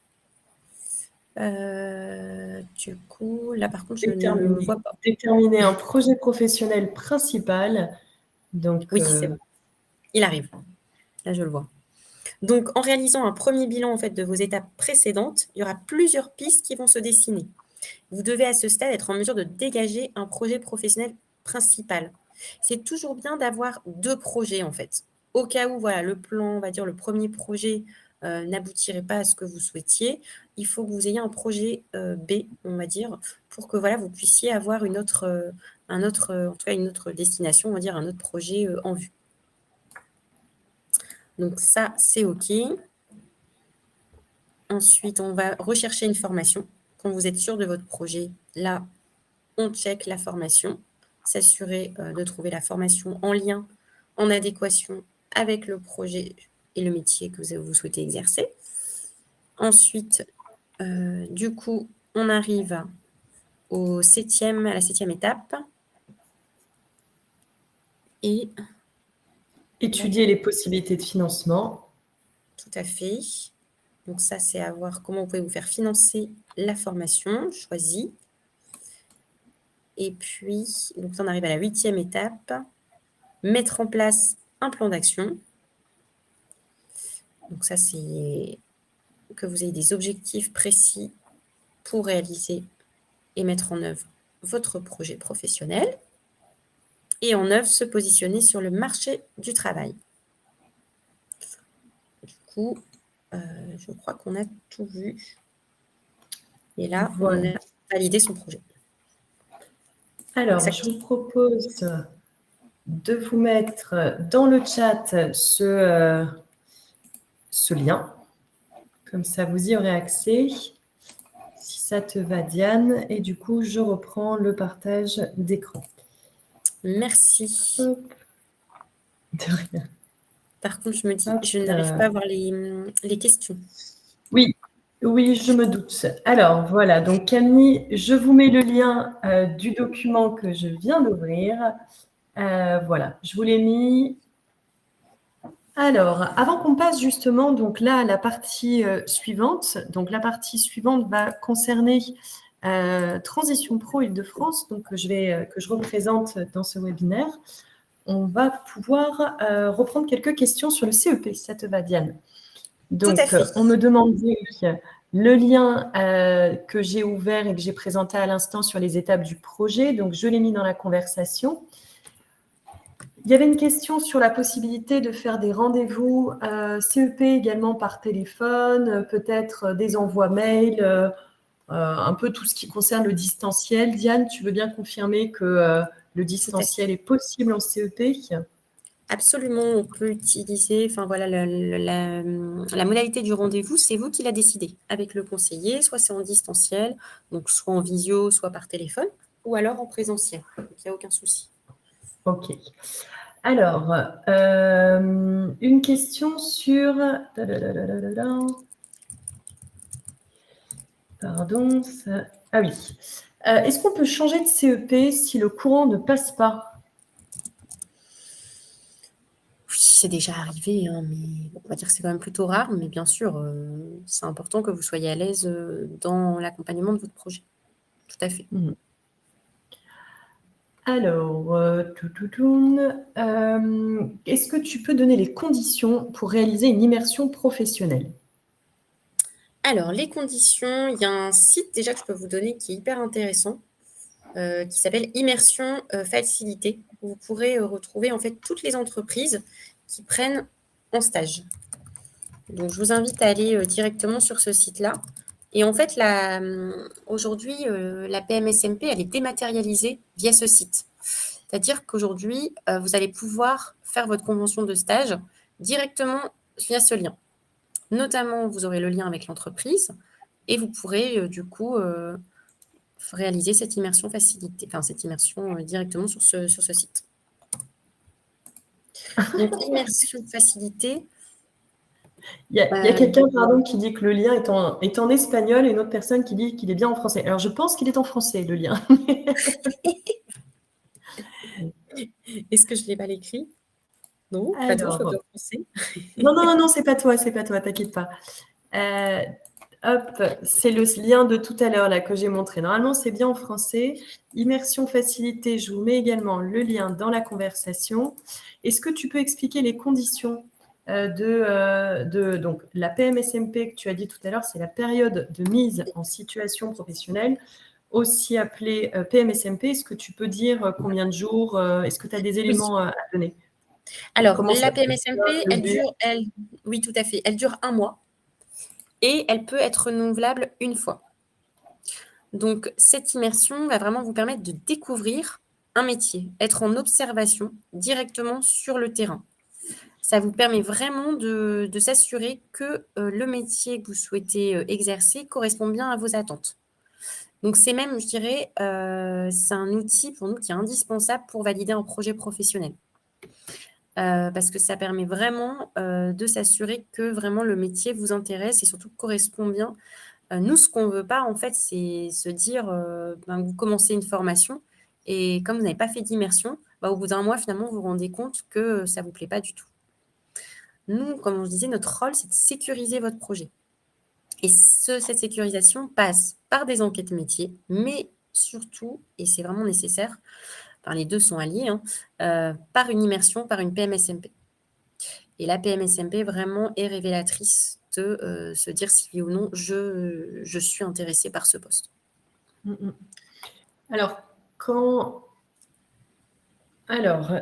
Du coup, là, par contre, je ne le vois pas. Déterminer un projet professionnel principal. Donc, oui, c'est bon. Il arrive. Là, je le vois. Donc, en réalisant un premier bilan en fait, de vos étapes précédentes, il y aura plusieurs pistes qui vont se dessiner. Vous devez à ce stade être en mesure de dégager un projet professionnel principal. C'est toujours bien d'avoir 2 projets en fait. Au cas où voilà, le plan, on va dire le premier projet n'aboutirait pas à ce que vous souhaitiez, il faut que vous ayez un projet B, on va dire, pour que voilà, vous puissiez avoir une autre destination, on va dire un autre projet en vue. Donc ça, c'est OK. Ensuite, on va rechercher une formation. Quand vous êtes sûr de votre projet, là, on check la formation, s'assurer de trouver la formation en lien, en adéquation avec le projet et le métier que vous souhaitez exercer. Ensuite, Du coup, on arrive à la 7e étape. Et Étudier les possibilités de financement. tout à fait. Donc ça, c'est à voir comment vous pouvez vous faire financer la formation choisie. Et puis, donc on arrive à la 8e étape, mettre en place un plan d'action. Donc ça, c'est que vous ayez des objectifs précis pour réaliser et mettre en œuvre votre projet professionnel. Et en 9, se positionner sur le marché du travail. Du coup, je crois qu'on a tout vu. Et là, Voilà. on a validé son projet. Alors, Exactement. je vous propose de vous mettre dans le chat ce lien. Comme ça, vous y aurez accès. Si ça te va, Diane. Et du coup, je reprends le partage d'écran. Merci. Hop. De rien. Par contre, je me dis, Hop, je n'arrive pas à voir les questions. Oui, oui, je me doute. Alors, voilà. Donc, Camille, je vous mets le lien du document que je viens d'ouvrir. Voilà, je vous l'ai mis. Alors, avant qu'on passe justement donc là à la partie suivante, donc la partie suivante va concerner Transition Pro Île-de-France, donc que je représente dans ce webinaire. On va pouvoir reprendre quelques questions sur le CEP, si ça te va, Diane. Donc, tout à fait. on me demandait le lien que j'ai ouvert et que j'ai présenté à l'instant sur les étapes du projet, donc je l'ai mis dans la conversation. Il y avait une question sur la possibilité de faire des rendez-vous CEP également par téléphone, peut-être des envois mail, un peu tout ce qui concerne le distanciel. Diane, tu veux bien confirmer que le distanciel est possible en CEP? Absolument, on peut utiliser, enfin voilà, la modalité du rendez-vous, c'est vous qui la décidez avec le conseiller, soit c'est en distanciel, donc soit en visio, soit par téléphone, ou alors en présentiel. Donc il n'y a aucun souci. Ok. Alors, une question sur... Pardon. Ah oui. Est-ce qu'on peut changer de CEP si le courant ne passe pas? Oui, c'est déjà arrivé, hein, mais on va dire que c'est quand même plutôt rare, mais bien sûr, c'est important que vous soyez à l'aise dans l'accompagnement de votre projet. Tout à fait. Alors, est-ce que tu peux donner les conditions pour réaliser une immersion professionnelle? Alors, les conditions, il y a un site déjà que je peux vous donner qui est hyper intéressant, qui s'appelle Immersion Facilité, où vous pourrez retrouver en fait toutes les entreprises qui prennent en stage. Donc, je vous invite à aller directement sur ce site-là. Et en fait, aujourd'hui, la PMSMP, elle est dématérialisée via ce site. C'est-à-dire qu'aujourd'hui, vous allez pouvoir faire votre convention de stage directement via ce lien. Notamment, vous aurez le lien avec l'entreprise et vous pourrez du coup réaliser cette immersion facilitée, enfin cette immersion directement sur ce site. Donc, immersion facilitée. Il y a quelqu'un, pardon, qui dit que le lien est en espagnol et une autre personne qui dit qu'il est bien en français. Alors, je pense qu'il est en français, le lien. Est-ce que je l'ai mal écrit? Non, pas non, je vois bien en français. Non, c'est pas toi, t'inquiète pas. Hop, c'est le lien de tout à l'heure là que j'ai montré. Normalement, c'est bien en français. Immersion facilitée, je vous mets également le lien dans la conversation. Est-ce que tu peux expliquer les conditions donc la PMSMP que tu as dit tout à l'heure, c'est la période de mise en situation professionnelle, aussi appelée PMSMP. Est-ce que tu peux dire combien de jours? Est-ce que tu as des éléments à donner? Alors, la PMSMP, oui, tout à fait. Elle dure 1 mois et elle peut être renouvelable une fois. Donc, cette immersion va vraiment vous permettre de découvrir un métier, être en observation directement sur le terrain. Ça vous permet vraiment de s'assurer que le métier que vous souhaitez exercer correspond bien à vos attentes. Donc, c'est même, je dirais, c'est un outil pour nous qui est indispensable pour valider un projet professionnel. Parce que ça permet vraiment de s'assurer que vraiment le métier vous intéresse et surtout correspond bien Nous, ce qu'on ne veut pas, en fait, c'est se dire vous commencez une formation et comme vous n'avez pas fait d'immersion, au bout d'un mois, finalement, vous vous rendez compte que ça ne vous plaît pas du tout. Nous, comme on disait, notre rôle, c'est de sécuriser votre projet. Et cette sécurisation passe par des enquêtes métiers, mais surtout, et c'est vraiment nécessaire, les deux sont alliés, par une immersion, par une PMSMP. Et la PMSMP vraiment est révélatrice de se dire si oui ou non je suis intéressée par ce poste. Alors,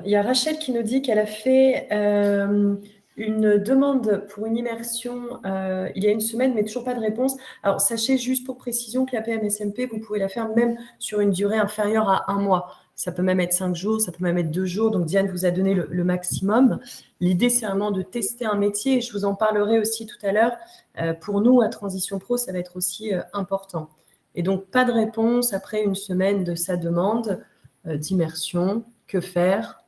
il y a Rachel qui nous dit qu'elle a fait une demande pour une immersion il y a une semaine, mais toujours pas de réponse. Alors, sachez juste pour précision que la PMSMP, vous pouvez la faire même sur une durée inférieure à 1 mois. Ça peut même être 5 jours, ça peut même être 2 jours. Donc, Diane vous a donné le maximum. L'idée, c'est vraiment de tester un métier. Et je vous en parlerai aussi tout à l'heure. Pour nous, à Transition Pro, ça va être aussi important. Et donc, pas de réponse après une semaine de sa demande d'immersion. Que faire?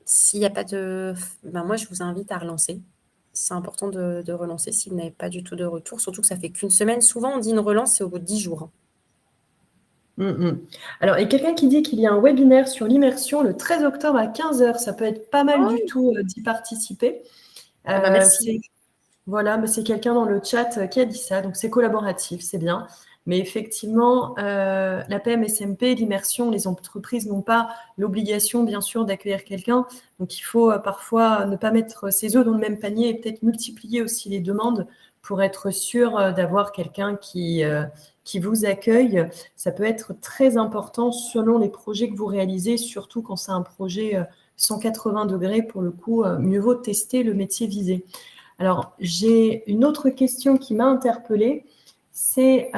S'il n'y a pas de... moi, je vous invite à relancer. C'est important de relancer si vous n'avez pas du tout de retour, surtout que ça fait qu'une semaine. Souvent, on dit une relance, c'est au bout de 10 jours. Alors, il y a quelqu'un qui dit qu'il y a un webinaire sur l'immersion le 13 octobre à 15h. Ça peut être pas mal du tout d'y participer. Merci. Voilà, mais c'est quelqu'un dans le chat qui a dit ça. Donc, c'est collaboratif, c'est bien. Mais effectivement, la PMSMP, l'immersion, les entreprises n'ont pas l'obligation, bien sûr, d'accueillir quelqu'un. Donc, il faut parfois ne pas mettre ses œufs dans le même panier et peut-être multiplier aussi les demandes pour être sûr d'avoir quelqu'un qui vous accueille. Ça peut être très important selon les projets que vous réalisez, surtout quand c'est un projet 180 degrés. Pour le coup, mieux vaut tester le métier visé. Alors, j'ai une autre question qui m'a interpellée, c'est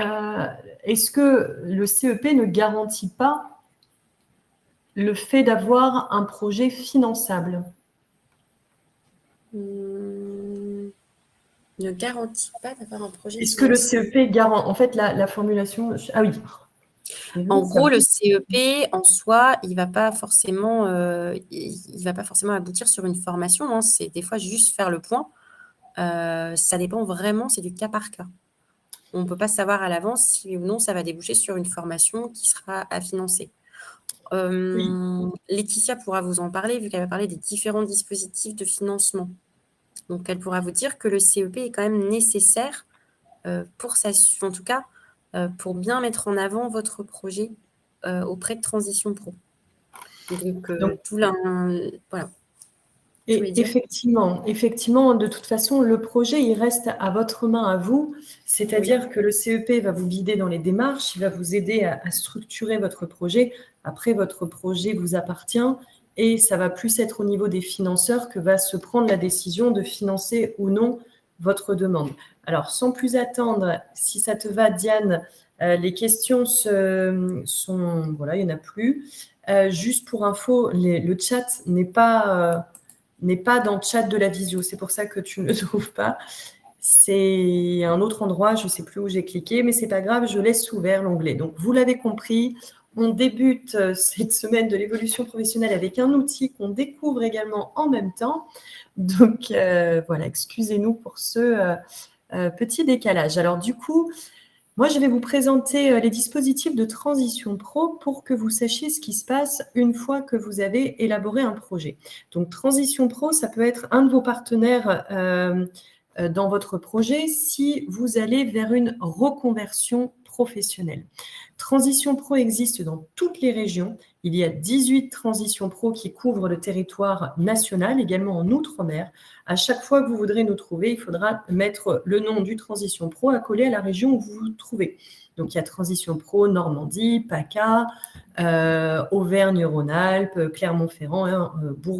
est-ce que le CEP ne garantit pas le fait d'avoir un projet finançable? Ne garantit pas d'avoir un projet Est-ce que le CEP garantit? En fait, la formulation... Ah oui. En gros, le CEP, en soi, il ne va pas forcément aboutir sur une formation. C'est des fois juste faire le point. Ça dépend vraiment, c'est du cas par cas. On ne peut pas savoir à l'avance si ou non ça va déboucher sur une formation qui sera à financer. Oui. Laetitia pourra vous en parler, vu qu'elle va parler des différents dispositifs de financement. Donc, elle pourra vous dire que le CEP est quand même nécessaire en tout cas, pour bien mettre en avant votre projet auprès de Transition Pro. Donc voilà. Et effectivement, de toute façon, le projet, il reste à votre main, à vous. C'est-à-dire que le CEP va vous guider dans les démarches, il va vous aider à structurer votre projet. Après, votre projet vous appartient et ça va plus être au niveau des financeurs que va se prendre la décision de financer ou non votre demande. Alors, sans plus attendre, si ça te va, Diane, les questions sont... Voilà, il n'y en a plus. Juste pour info, le chat n'est pas dans le chat de la visio. C'est pour ça que tu ne le trouves pas. C'est un autre endroit, je ne sais plus où j'ai cliqué, mais ce n'est pas grave, je laisse ouvert l'onglet. Donc, vous l'avez compris, on débute cette semaine de l'évolution professionnelle avec un outil qu'on découvre également en même temps. Donc, voilà, excusez-nous pour ce petit décalage. Alors, du coup, moi, je vais vous présenter les dispositifs de Transition Pro pour que vous sachiez ce qui se passe une fois que vous avez élaboré un projet. Donc, Transition Pro, ça peut être un de vos partenaires dans votre projet si vous allez vers une reconversion professionnelle. Transition Pro existe dans toutes les régions. Il y a 18 Transition Pro qui couvrent le territoire national, également en Outre-mer. À chaque fois que vous voudrez nous trouver, il faudra mettre le nom du Transition Pro accolé à la région où vous vous trouvez. Donc, il y a Transition Pro Normandie, PACA, Auvergne-Rhône-Alpes, Clermont-Ferrand,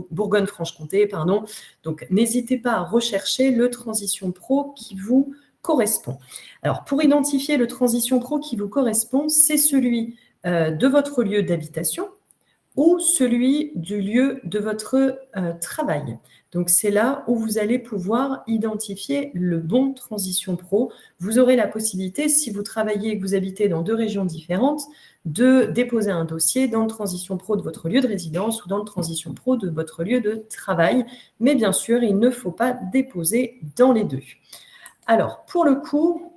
Bourgogne-Franche-Comté, pardon. Donc, n'hésitez pas à rechercher le Transition Pro qui vous correspond. Alors, pour identifier le Transition Pro qui vous correspond, c'est celui de votre lieu d'habitation ou celui du lieu de votre travail. Donc, c'est là où vous allez pouvoir identifier le bon Transition Pro. Vous aurez la possibilité, si vous travaillez et que vous habitez dans 2 régions différentes, de déposer un dossier dans le Transition Pro de votre lieu de résidence ou dans le Transition Pro de votre lieu de travail. Mais bien sûr, il ne faut pas déposer dans les 2. Alors, pour le coup,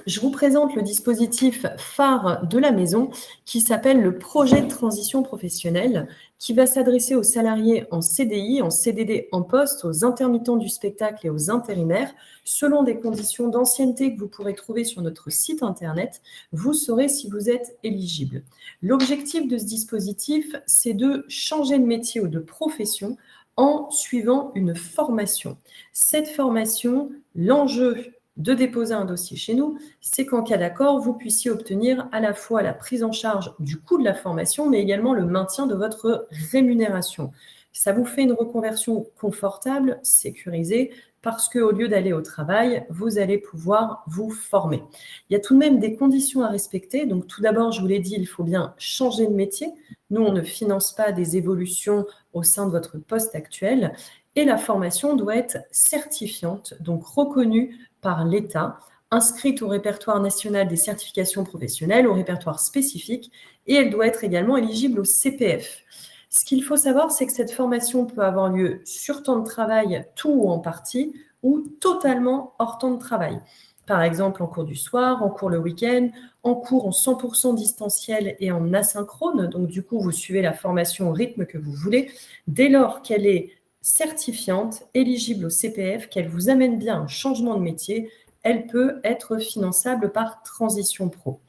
je vous présente le dispositif phare de la maison qui s'appelle le projet de transition professionnelle, qui va s'adresser aux salariés en CDI, en CDD en poste, aux intermittents du spectacle et aux intérimaires. Selon des conditions d'ancienneté que vous pourrez trouver sur notre site internet, vous saurez si vous êtes éligible. L'objectif de ce dispositif, c'est de changer de métier ou de profession en suivant une formation. Cette formation, l'enjeu de déposer un dossier chez nous, c'est qu'en cas d'accord, vous puissiez obtenir à la fois la prise en charge du coût de la formation, mais également le maintien de votre rémunération. Ça vous fait une reconversion confortable, sécurisée, parce qu'au lieu d'aller au travail, vous allez pouvoir vous former. Il y a tout de même des conditions à respecter. Donc, tout d'abord, je vous l'ai dit, il faut bien changer de métier. Nous, on ne finance pas des évolutions au sein de votre poste actuel. Et la formation doit être certifiante, donc reconnue par l'État, inscrite au répertoire national des certifications professionnelles, au répertoire spécifique, et elle doit être également éligible au CPF. Ce qu'il faut savoir, c'est que cette formation peut avoir lieu sur temps de travail, tout ou en partie, ou totalement hors temps de travail. Par exemple, en cours du soir, en cours le week-end, en cours en 100% distanciel et en asynchrone. Donc, du coup, vous suivez la formation au rythme que vous voulez, dès lors qu'elle est certifiante, éligible au CPF, qu'elle vous amène bien un changement de métier, elle peut être finançable par Transition Pro.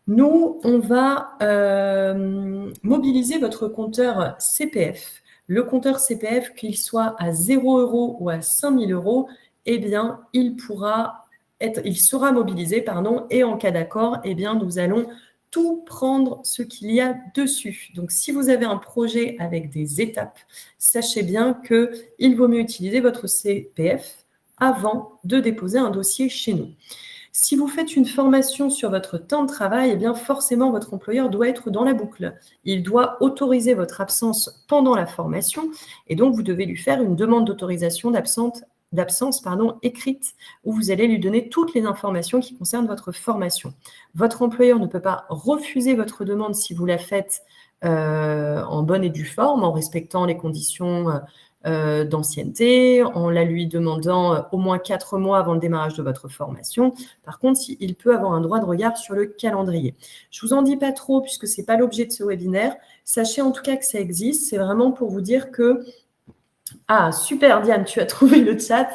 Nous, on va mobiliser votre compteur CPF. Le compteur CPF, qu'il soit à 0 € ou à 5 000 €, eh bien, il sera mobilisé, et en cas d'accord, eh bien, nous allons tout prendre ce qu'il y a dessus. Donc, si vous avez un projet avec des étapes, sachez bien qu'il vaut mieux utiliser votre CPF avant de déposer un dossier chez nous. Si vous faites une formation sur votre temps de travail, eh bien forcément, votre employeur doit être dans la boucle. Il doit autoriser votre absence pendant la formation et donc vous devez lui faire une demande d'autorisation d'absence écrite où vous allez lui donner toutes les informations qui concernent votre formation. Votre employeur ne peut pas refuser votre demande si vous la faites en bonne et due forme, en respectant les conditions d'ancienneté, en la lui demandant au moins 4 mois avant le démarrage de votre formation. Par contre, il peut avoir un droit de regard sur le calendrier. Je ne vous en dis pas trop puisque ce n'est pas l'objet de ce webinaire. Sachez en tout cas que ça existe. C'est vraiment pour vous dire que ah, super Diane, tu as trouvé le chat.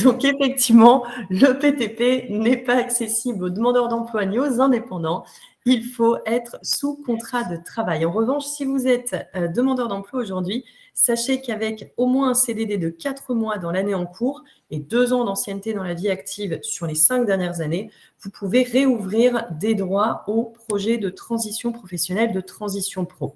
Donc effectivement, le PTP n'est pas accessible aux demandeurs d'emploi ni aux indépendants. Il faut être sous contrat de travail. En revanche, si vous êtes demandeur d'emploi aujourd'hui, sachez qu'avec au moins un CDD de 4 mois dans l'année en cours et 2 ans d'ancienneté dans la vie active sur les 5 dernières années, vous pouvez réouvrir des droits au projet de transition professionnelle de Transition Pro.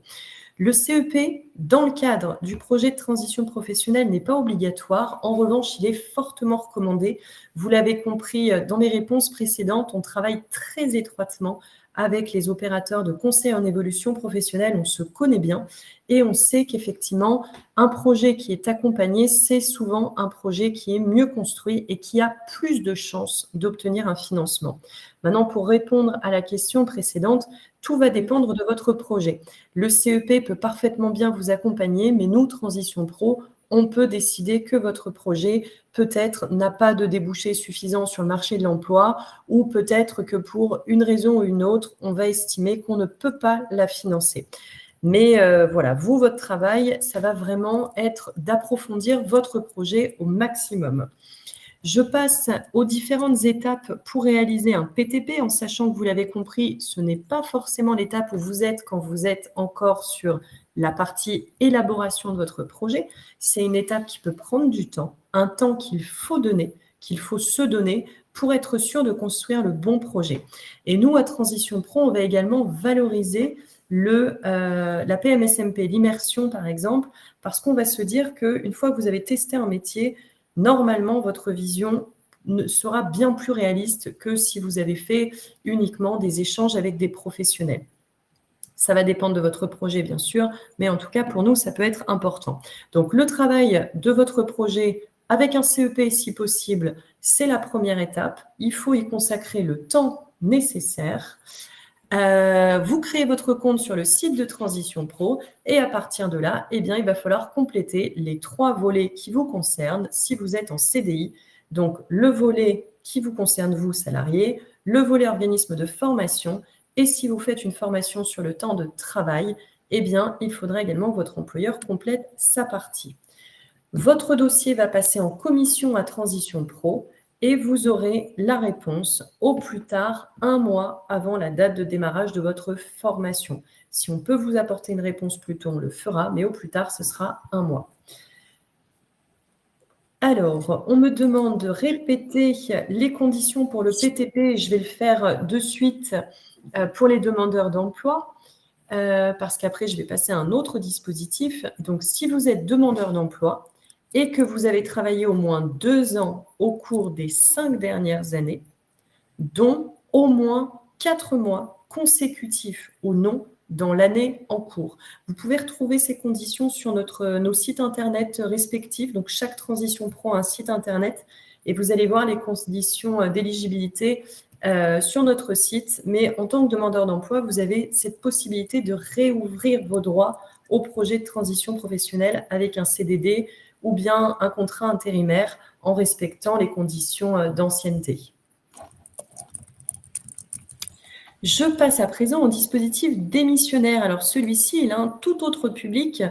Le CEP, dans le cadre du projet de transition professionnelle, n'est pas obligatoire. En revanche, il est fortement recommandé. Vous l'avez compris dans mes réponses précédentes, on travaille très étroitement avec les opérateurs de conseil en évolution professionnelle. On se connaît bien et on sait qu'effectivement, un projet qui est accompagné, c'est souvent un projet qui est mieux construit et qui a plus de chances d'obtenir un financement. Maintenant, pour répondre à la question précédente, tout va dépendre de votre projet. Le CEP peut parfaitement bien vous accompagner, mais nous, Transition Pro, on peut décider que votre projet peut-être n'a pas de débouché suffisant sur le marché de l'emploi ou peut-être que pour une raison ou une autre, on va estimer qu'on ne peut pas la financer. Mais voilà, vous, votre travail, ça va vraiment être d'approfondir votre projet au maximum. Je passe aux différentes étapes pour réaliser un PTP, en sachant que vous l'avez compris, ce n'est pas forcément l'étape où vous êtes quand vous êtes encore sur la partie élaboration de votre projet. C'est une étape qui peut prendre du temps, un temps qu'il faut donner, qu'il faut se donner pour être sûr de construire le bon projet. Et nous, à Transition Pro, on va également valoriser la PMSMP, l'immersion par exemple, parce qu'on va se dire qu'une fois que vous avez testé un métier, normalement, votre vision sera bien plus réaliste que si vous avez fait uniquement des échanges avec des professionnels. Ça va dépendre de votre projet, bien sûr, mais en tout cas, pour nous, ça peut être important. Donc, le travail de votre projet avec un CEP, si possible, c'est la première étape. Il faut y consacrer le temps nécessaire. Vous créez votre compte sur le site de Transition Pro et à partir de là, eh bien, il va falloir compléter les 3 volets qui vous concernent si vous êtes en CDI. Donc, le volet qui vous concerne, vous, salariés, le volet organisme de formation, et si vous faites une formation sur le temps de travail, eh bien, il faudra également que votre employeur complète sa partie. Votre dossier va passer en commission à Transition Pro et vous aurez la réponse au plus tard 1 mois avant la date de démarrage de votre formation. Si on peut vous apporter une réponse plus tôt, on le fera, mais au plus tard, ce sera 1 mois. Alors, on me demande de répéter les conditions pour le PTP. Je vais le faire de suite pour les demandeurs d'emploi. Parce qu'après, je vais passer à un autre dispositif. Donc, si vous êtes demandeur d'emploi et que vous avez travaillé au moins 2 ans au cours des 5 dernières années, dont au moins 4 mois consécutifs ou non dans l'année en cours. Vous pouvez retrouver ces conditions sur nos sites internet respectifs. Donc, chaque transition pro a un site internet et vous allez voir les conditions d'éligibilité sur notre site. Mais en tant que demandeur d'emploi, vous avez cette possibilité de réouvrir vos droits au projet de transition professionnelle avec un CDD ou bien un contrat intérimaire en respectant les conditions d'ancienneté. Je passe à présent au dispositif démissionnaire. Alors celui-ci, il a un tout autre public.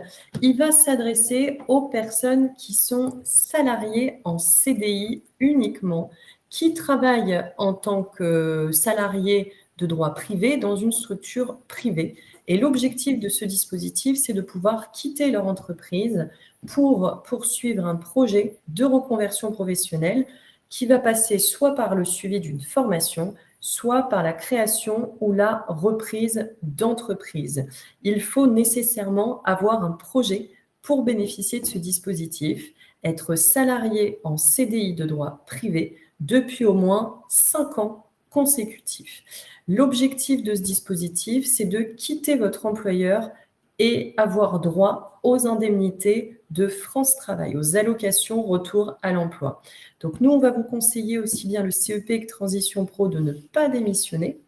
Il va s'adresser aux personnes qui sont salariées en CDI uniquement, qui travaillent en tant que salariés de droit privé dans une structure privée. Et l'objectif de ce dispositif, c'est de pouvoir quitter leur entreprise pour poursuivre un projet de reconversion professionnelle qui va passer soit par le suivi d'une formation, soit par la création ou la reprise d'entreprise. Il faut nécessairement avoir un projet pour bénéficier de ce dispositif, être salarié en CDI de droit privé depuis au moins 5 ans consécutifs. L'objectif de ce dispositif, c'est de quitter votre employeur et avoir droit aux indemnités de France Travail, aux allocations retour à l'emploi. Donc nous, on va vous conseiller aussi bien le CEP que Transition Pro de ne pas démissionner,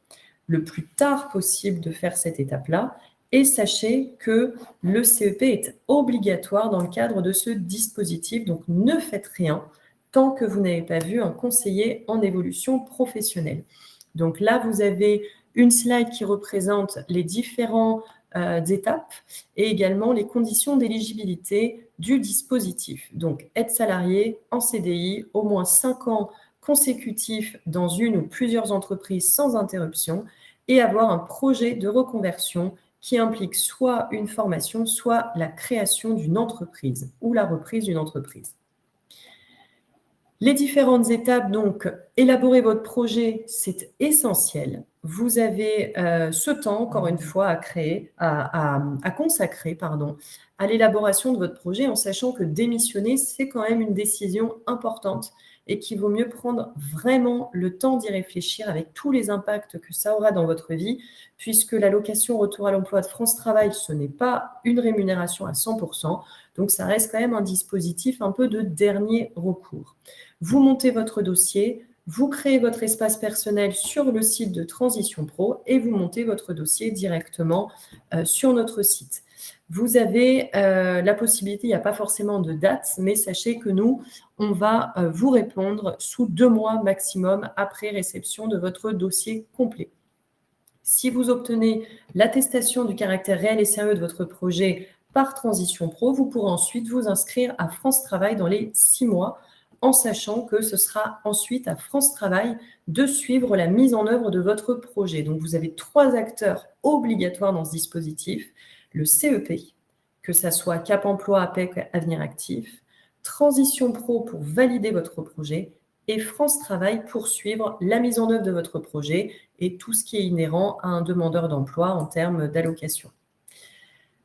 le plus tard possible de faire cette étape-là. Et sachez que le CEP est obligatoire dans le cadre de ce dispositif, donc ne faites rien tant que vous n'avez pas vu un conseiller en évolution professionnelle. Donc là, vous avez une slide qui représente les différentes étapes et également les conditions d'éligibilité du dispositif. Donc, être salarié en CDI, au moins 5 ans consécutifs dans une ou plusieurs entreprises sans interruption et avoir un projet de reconversion qui implique soit une formation, soit la création d'une entreprise ou la reprise d'une entreprise. Les différentes étapes, donc, élaborer votre projet, c'est essentiel. Vous avez ce temps, encore une fois, à consacrer à l'élaboration de votre projet en sachant que démissionner, c'est quand même une décision importante et qu'il vaut mieux prendre vraiment le temps d'y réfléchir avec tous les impacts que ça aura dans votre vie, puisque l'allocation retour à l'emploi de France Travail, ce n'est pas une rémunération à 100%, donc ça reste quand même un dispositif un peu de dernier recours. Vous montez votre dossier, vous créez votre espace personnel sur le site de Transition Pro et vous montez votre dossier directement sur notre site. Vous avez la possibilité, il n'y a pas forcément de date, mais sachez que nous, on va vous répondre sous 2 mois maximum après réception de votre dossier complet. Si vous obtenez l'attestation du caractère réel et sérieux de votre projet par Transition Pro, vous pourrez ensuite vous inscrire à France Travail dans les 6 mois en sachant que ce sera ensuite à France Travail de suivre la mise en œuvre de votre projet. Donc, vous avez 3 acteurs obligatoires dans ce dispositif. Le CEP, que ça soit Cap Emploi, APEC, Avenir Actif, Transition Pro pour valider votre projet et France Travail pour suivre la mise en œuvre de votre projet et tout ce qui est inhérent à un demandeur d'emploi en termes d'allocation.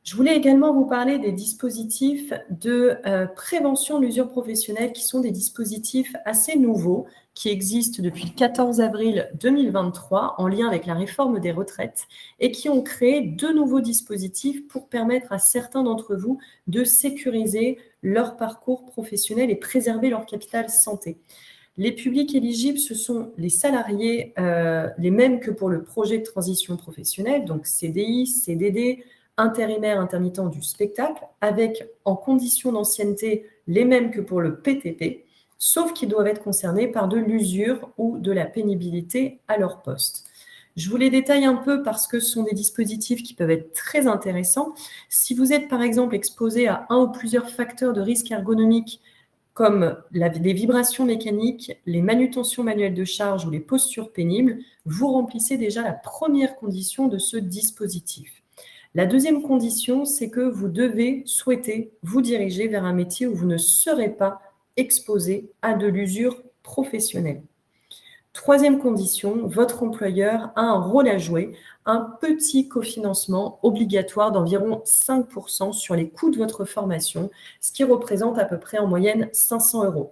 Je voulais également vous parler des dispositifs de prévention de l'usure professionnelle qui sont des dispositifs assez nouveaux qui existent depuis le 14 avril 2023 en lien avec la réforme des retraites et qui ont créé 2 nouveaux dispositifs pour permettre à certains d'entre vous de sécuriser leur parcours professionnel et préserver leur capital santé. Les publics éligibles, ce sont les salariés, les mêmes que pour le projet de transition professionnelle, donc CDI, CDD, intérimaire intermittent du spectacle, avec en conditions d'ancienneté les mêmes que pour le PTP, sauf qu'ils doivent être concernés par de l'usure ou de la pénibilité à leur poste. Je vous les détaille un peu parce que ce sont des dispositifs qui peuvent être très intéressants. Si vous êtes par exemple exposé à un ou plusieurs facteurs de risque ergonomique comme les vibrations mécaniques, les manutentions manuelles de charge ou les postures pénibles, vous remplissez déjà la première condition de ce dispositif. La deuxième condition, c'est que vous devez souhaiter vous diriger vers un métier où vous ne serez pas exposé à de l'usure professionnelle. Troisième condition, votre employeur a un rôle à jouer, un petit cofinancement obligatoire d'environ 5% sur les coûts de votre formation, ce qui représente à peu près en moyenne 500 €.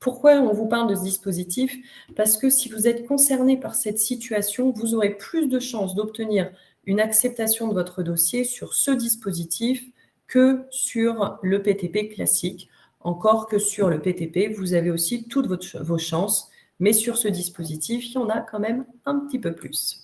Pourquoi on vous parle de ce dispositif? Parce que si vous êtes concerné par cette situation, vous aurez plus de chances d'obtenir une acceptation de votre dossier sur ce dispositif que sur le PTP classique. Encore que sur le PTP, vous avez aussi toutes vos chances, mais sur ce dispositif, il y en a quand même un petit peu plus.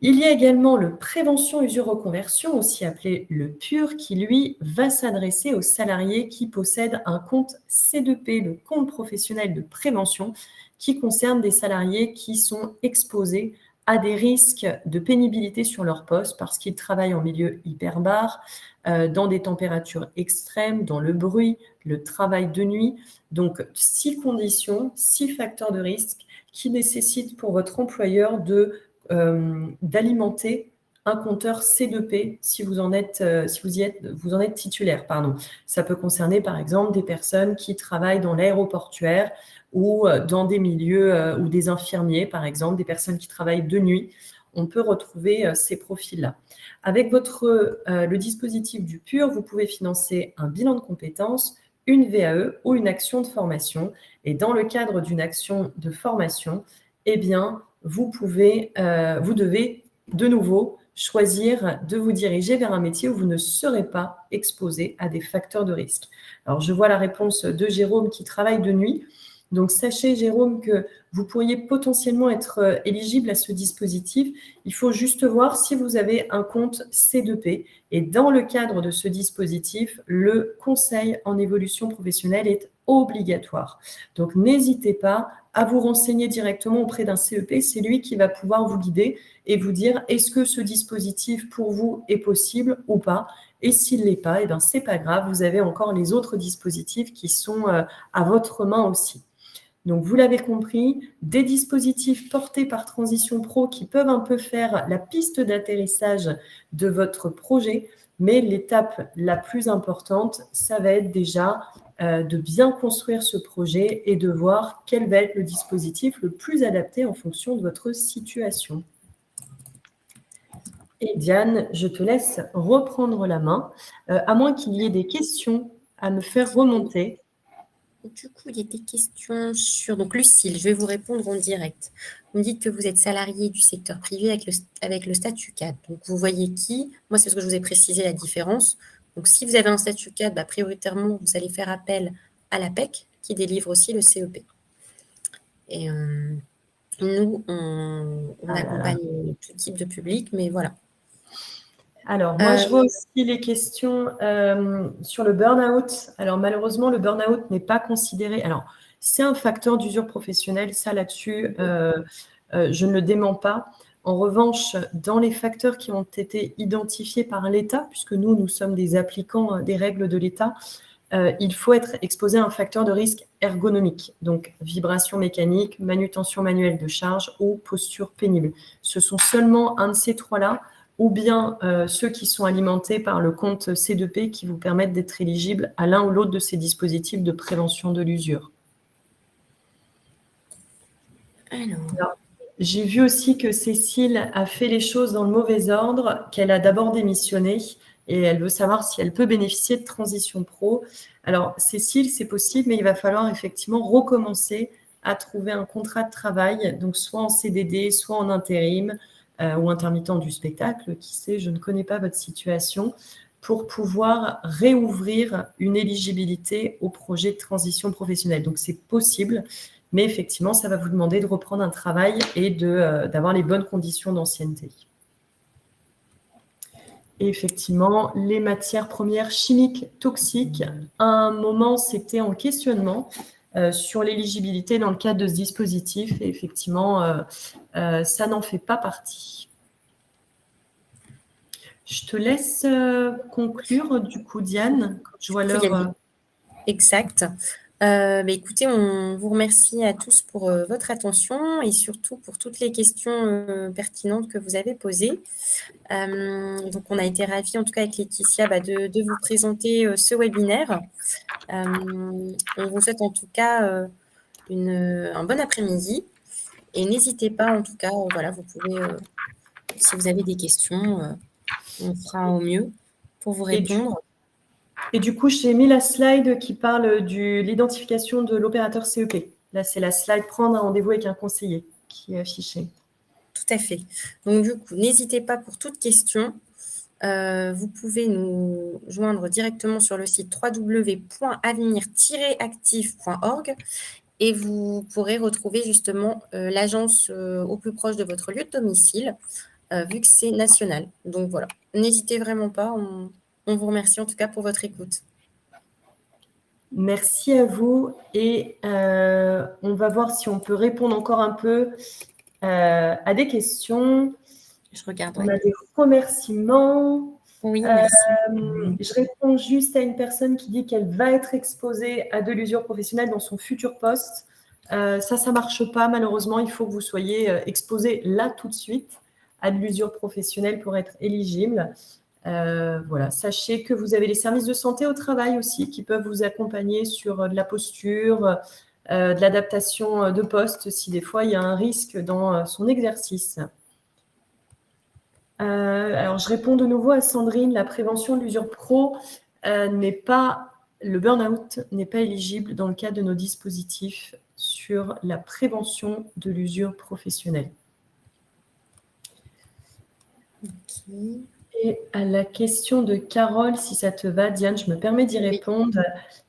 Il y a également le prévention usure reconversion, aussi appelé le PUR, qui lui va s'adresser aux salariés qui possèdent un compte C2P, le compte professionnel de prévention, qui concerne des salariés qui sont exposés à des risques de pénibilité sur leur poste parce qu'ils travaillent en milieu hyperbare, dans des températures extrêmes, dans le bruit, le travail de nuit. Donc, 6 conditions, 6 facteurs de risque qui nécessitent pour votre employeur d'alimenter un compteur C2P si vous en êtes titulaire. Ça peut concerner par exemple des personnes qui travaillent dans l'aéroportuaire ou dans des milieux ou des infirmiers par exemple, des personnes qui travaillent de nuit. On peut retrouver ces profils-là. Avec le dispositif du PUR, vous pouvez financer un bilan de compétences, une VAE ou une action de formation. Et dans le cadre d'une action de formation, eh bien, vous devez de nouveau choisir de vous diriger vers un métier où vous ne serez pas exposé à des facteurs de risque. Alors, je vois la réponse de Jérôme qui travaille de nuit. Donc, sachez, Jérôme, que vous pourriez potentiellement être éligible à ce dispositif. Il faut juste voir si vous avez un compte C2P. Et dans le cadre de ce dispositif, le conseil en évolution professionnelle est obligatoire. Donc, n'hésitez pas à vous renseigner directement auprès d'un CEP. C'est lui qui va pouvoir vous guider et vous dire est-ce que ce dispositif pour vous est possible ou pas. Et s'il ne l'est pas, eh bien, ce n'est pas grave. Vous avez encore les autres dispositifs qui sont à votre main aussi. Donc, vous l'avez compris, des dispositifs portés par Transition Pro qui peuvent un peu faire la piste d'atterrissage de votre projet, mais l'étape la plus importante, ça va être déjà de bien construire ce projet et de voir quel va être le dispositif le plus adapté en fonction de votre situation. Et Diane, je te laisse reprendre la main, à moins qu'il y ait des questions à me faire remonter. Du coup, il y a des questions sur… Donc, Lucille, je vais vous répondre en direct. Vous me dites que vous êtes salarié du secteur privé avec le statut 4. Donc, vous voyez qui? Moi, c'est ce que je vous ai précisé, la différence. Donc, si vous avez un statut 4, prioritairement, vous allez faire appel à l'APEC, qui délivre aussi le CEP. Et nous, on accompagne tout type de public, mais voilà. Alors, moi, je vois aussi les questions sur le burn-out. Alors, malheureusement, le burn-out n'est pas considéré. Alors, c'est un facteur d'usure professionnelle. Ça, là-dessus, je ne le dément pas. En revanche, dans les facteurs qui ont été identifiés par l'État, puisque nous sommes des applicants des règles de l'État, il faut être exposé à un facteur de risque ergonomique, donc vibration mécanique, manutention manuelle de charge ou posture pénible. Ce sont seulement un de ces trois-là, ou bien ceux qui sont alimentés par le compte C2P qui vous permettent d'être éligibles à l'un ou l'autre de ces dispositifs de prévention de l'usure. Alors, j'ai vu aussi que Cécile a fait les choses dans le mauvais ordre, qu'elle a d'abord démissionné et elle veut savoir si elle peut bénéficier de Transition Pro. Alors, Cécile, c'est possible, mais il va falloir effectivement recommencer à trouver un contrat de travail, donc soit en CDD, soit en intérim, ou intermittent du spectacle, qui sait, je ne connais pas votre situation, pour pouvoir réouvrir une éligibilité au projet de transition professionnelle. Donc, c'est possible, mais effectivement, ça va vous demander de reprendre un travail et d'avoir les bonnes conditions d'ancienneté. Et effectivement, les matières premières chimiques toxiques, à un moment, c'était en questionnement sur l'éligibilité dans le cadre de ce dispositif. Et effectivement, ça n'en fait pas partie. Je te laisse conclure, du coup, Diane, quand je vois l'heure. Exact. Écoutez, on vous remercie à tous pour votre attention et surtout pour toutes les questions pertinentes que vous avez posées. Donc, on a été ravis, en tout cas avec Laetitia, de vous présenter ce webinaire. On vous souhaite en tout cas un bon après-midi et n'hésitez pas, en tout cas, voilà, vous pouvez, si vous avez des questions, on fera au mieux pour vous répondre. Et du coup, j'ai mis la slide qui parle de l'identification de l'opérateur CEP. Là, c'est la slide « Prendre un rendez-vous avec un conseiller » qui est affichée. Tout à fait. Donc, du coup, n'hésitez pas pour toute question. Vous pouvez nous joindre directement sur le site www.avenir-actif.org et vous pourrez retrouver justement l'agence au plus proche de votre lieu de domicile, vu que c'est national. Donc, voilà. N'hésitez vraiment pas. On vous remercie en tout cas pour votre écoute. Merci à vous et on va voir si on peut répondre encore un peu à des questions. Je regarde. On a des remerciements. Oui, merci. Je réponds juste à une personne qui dit qu'elle va être exposée à de l'usure professionnelle dans son futur poste. Ça ne marche pas malheureusement. Il faut que vous soyez exposé là tout de suite à de l'usure professionnelle pour être éligible. Voilà. Sachez que vous avez les services de santé au travail aussi qui peuvent vous accompagner sur de la posture, de l'adaptation de poste si des fois il y a un risque dans son exercice. Alors, je réponds de nouveau à Sandrine. La prévention de l'usure pro le burn-out n'est pas éligible dans le cadre de nos dispositifs sur la prévention de l'usure professionnelle. Okay. Et à la question de Carole, si ça te va, Diane, je me permets d'y répondre.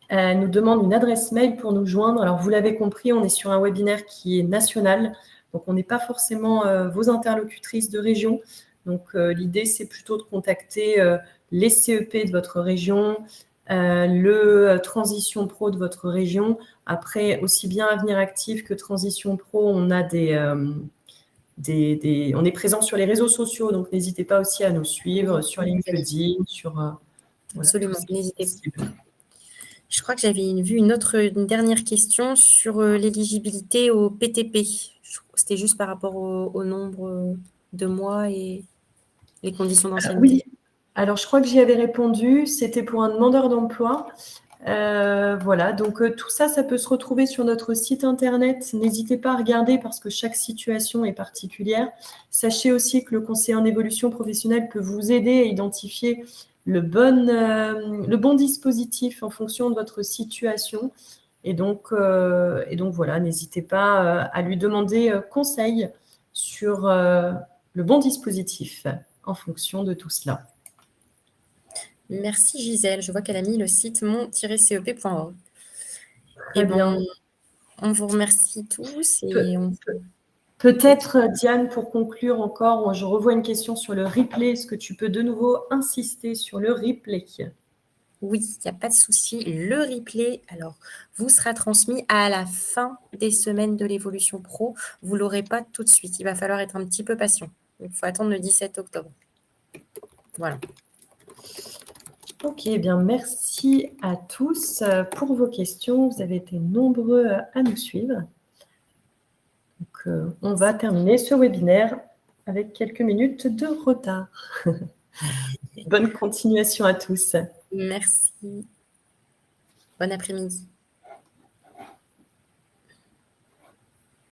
Elle nous demande une adresse mail pour nous joindre. Alors, vous l'avez compris, on est sur un webinaire qui est national. Donc, on n'est pas forcément vos interlocutrices de région. Donc, l'idée, c'est plutôt de contacter les CEP de votre région, le Transition Pro de votre région. Après, aussi bien Avenir Actif que Transition Pro, on a on est présent sur les réseaux sociaux, donc n'hésitez pas aussi à nous suivre sur LinkedIn, sur… Absolument, n'hésitez pas. Je crois que j'avais vu une dernière question sur l'éligibilité au PTP. C'était juste par rapport au nombre de mois et les conditions d'ancienneté. Oui, alors je crois que j'y avais répondu. C'était pour un demandeur d'emploi. Voilà, donc tout ça, ça peut se retrouver sur notre site internet. N'hésitez pas à regarder parce que chaque situation est particulière. Sachez aussi que le conseiller en évolution professionnelle peut vous aider à identifier le bon dispositif en fonction de votre situation. Et donc voilà, n'hésitez pas à lui demander conseil sur le bon dispositif en fonction de tout cela. Merci Gisèle, je vois qu'elle a mis le site mon-cep.org. Très bien. On vous remercie tous. Et Peut-être, Diane, pour conclure encore, je revois une question sur le replay. Est-ce que tu peux de nouveau insister sur le replay ? Oui, il n'y a pas de souci. Le replay, alors, vous sera transmis à la fin des semaines de l'évolution pro. Vous ne l'aurez pas tout de suite. Il va falloir être un petit peu patient. Il faut attendre le 17 octobre. Voilà. Ok, eh bien, merci à tous pour vos questions. Vous avez été nombreux à nous suivre. Donc, on va terminer ce webinaire avec quelques minutes de retard. Bonne continuation à tous. Merci. Bon après-midi.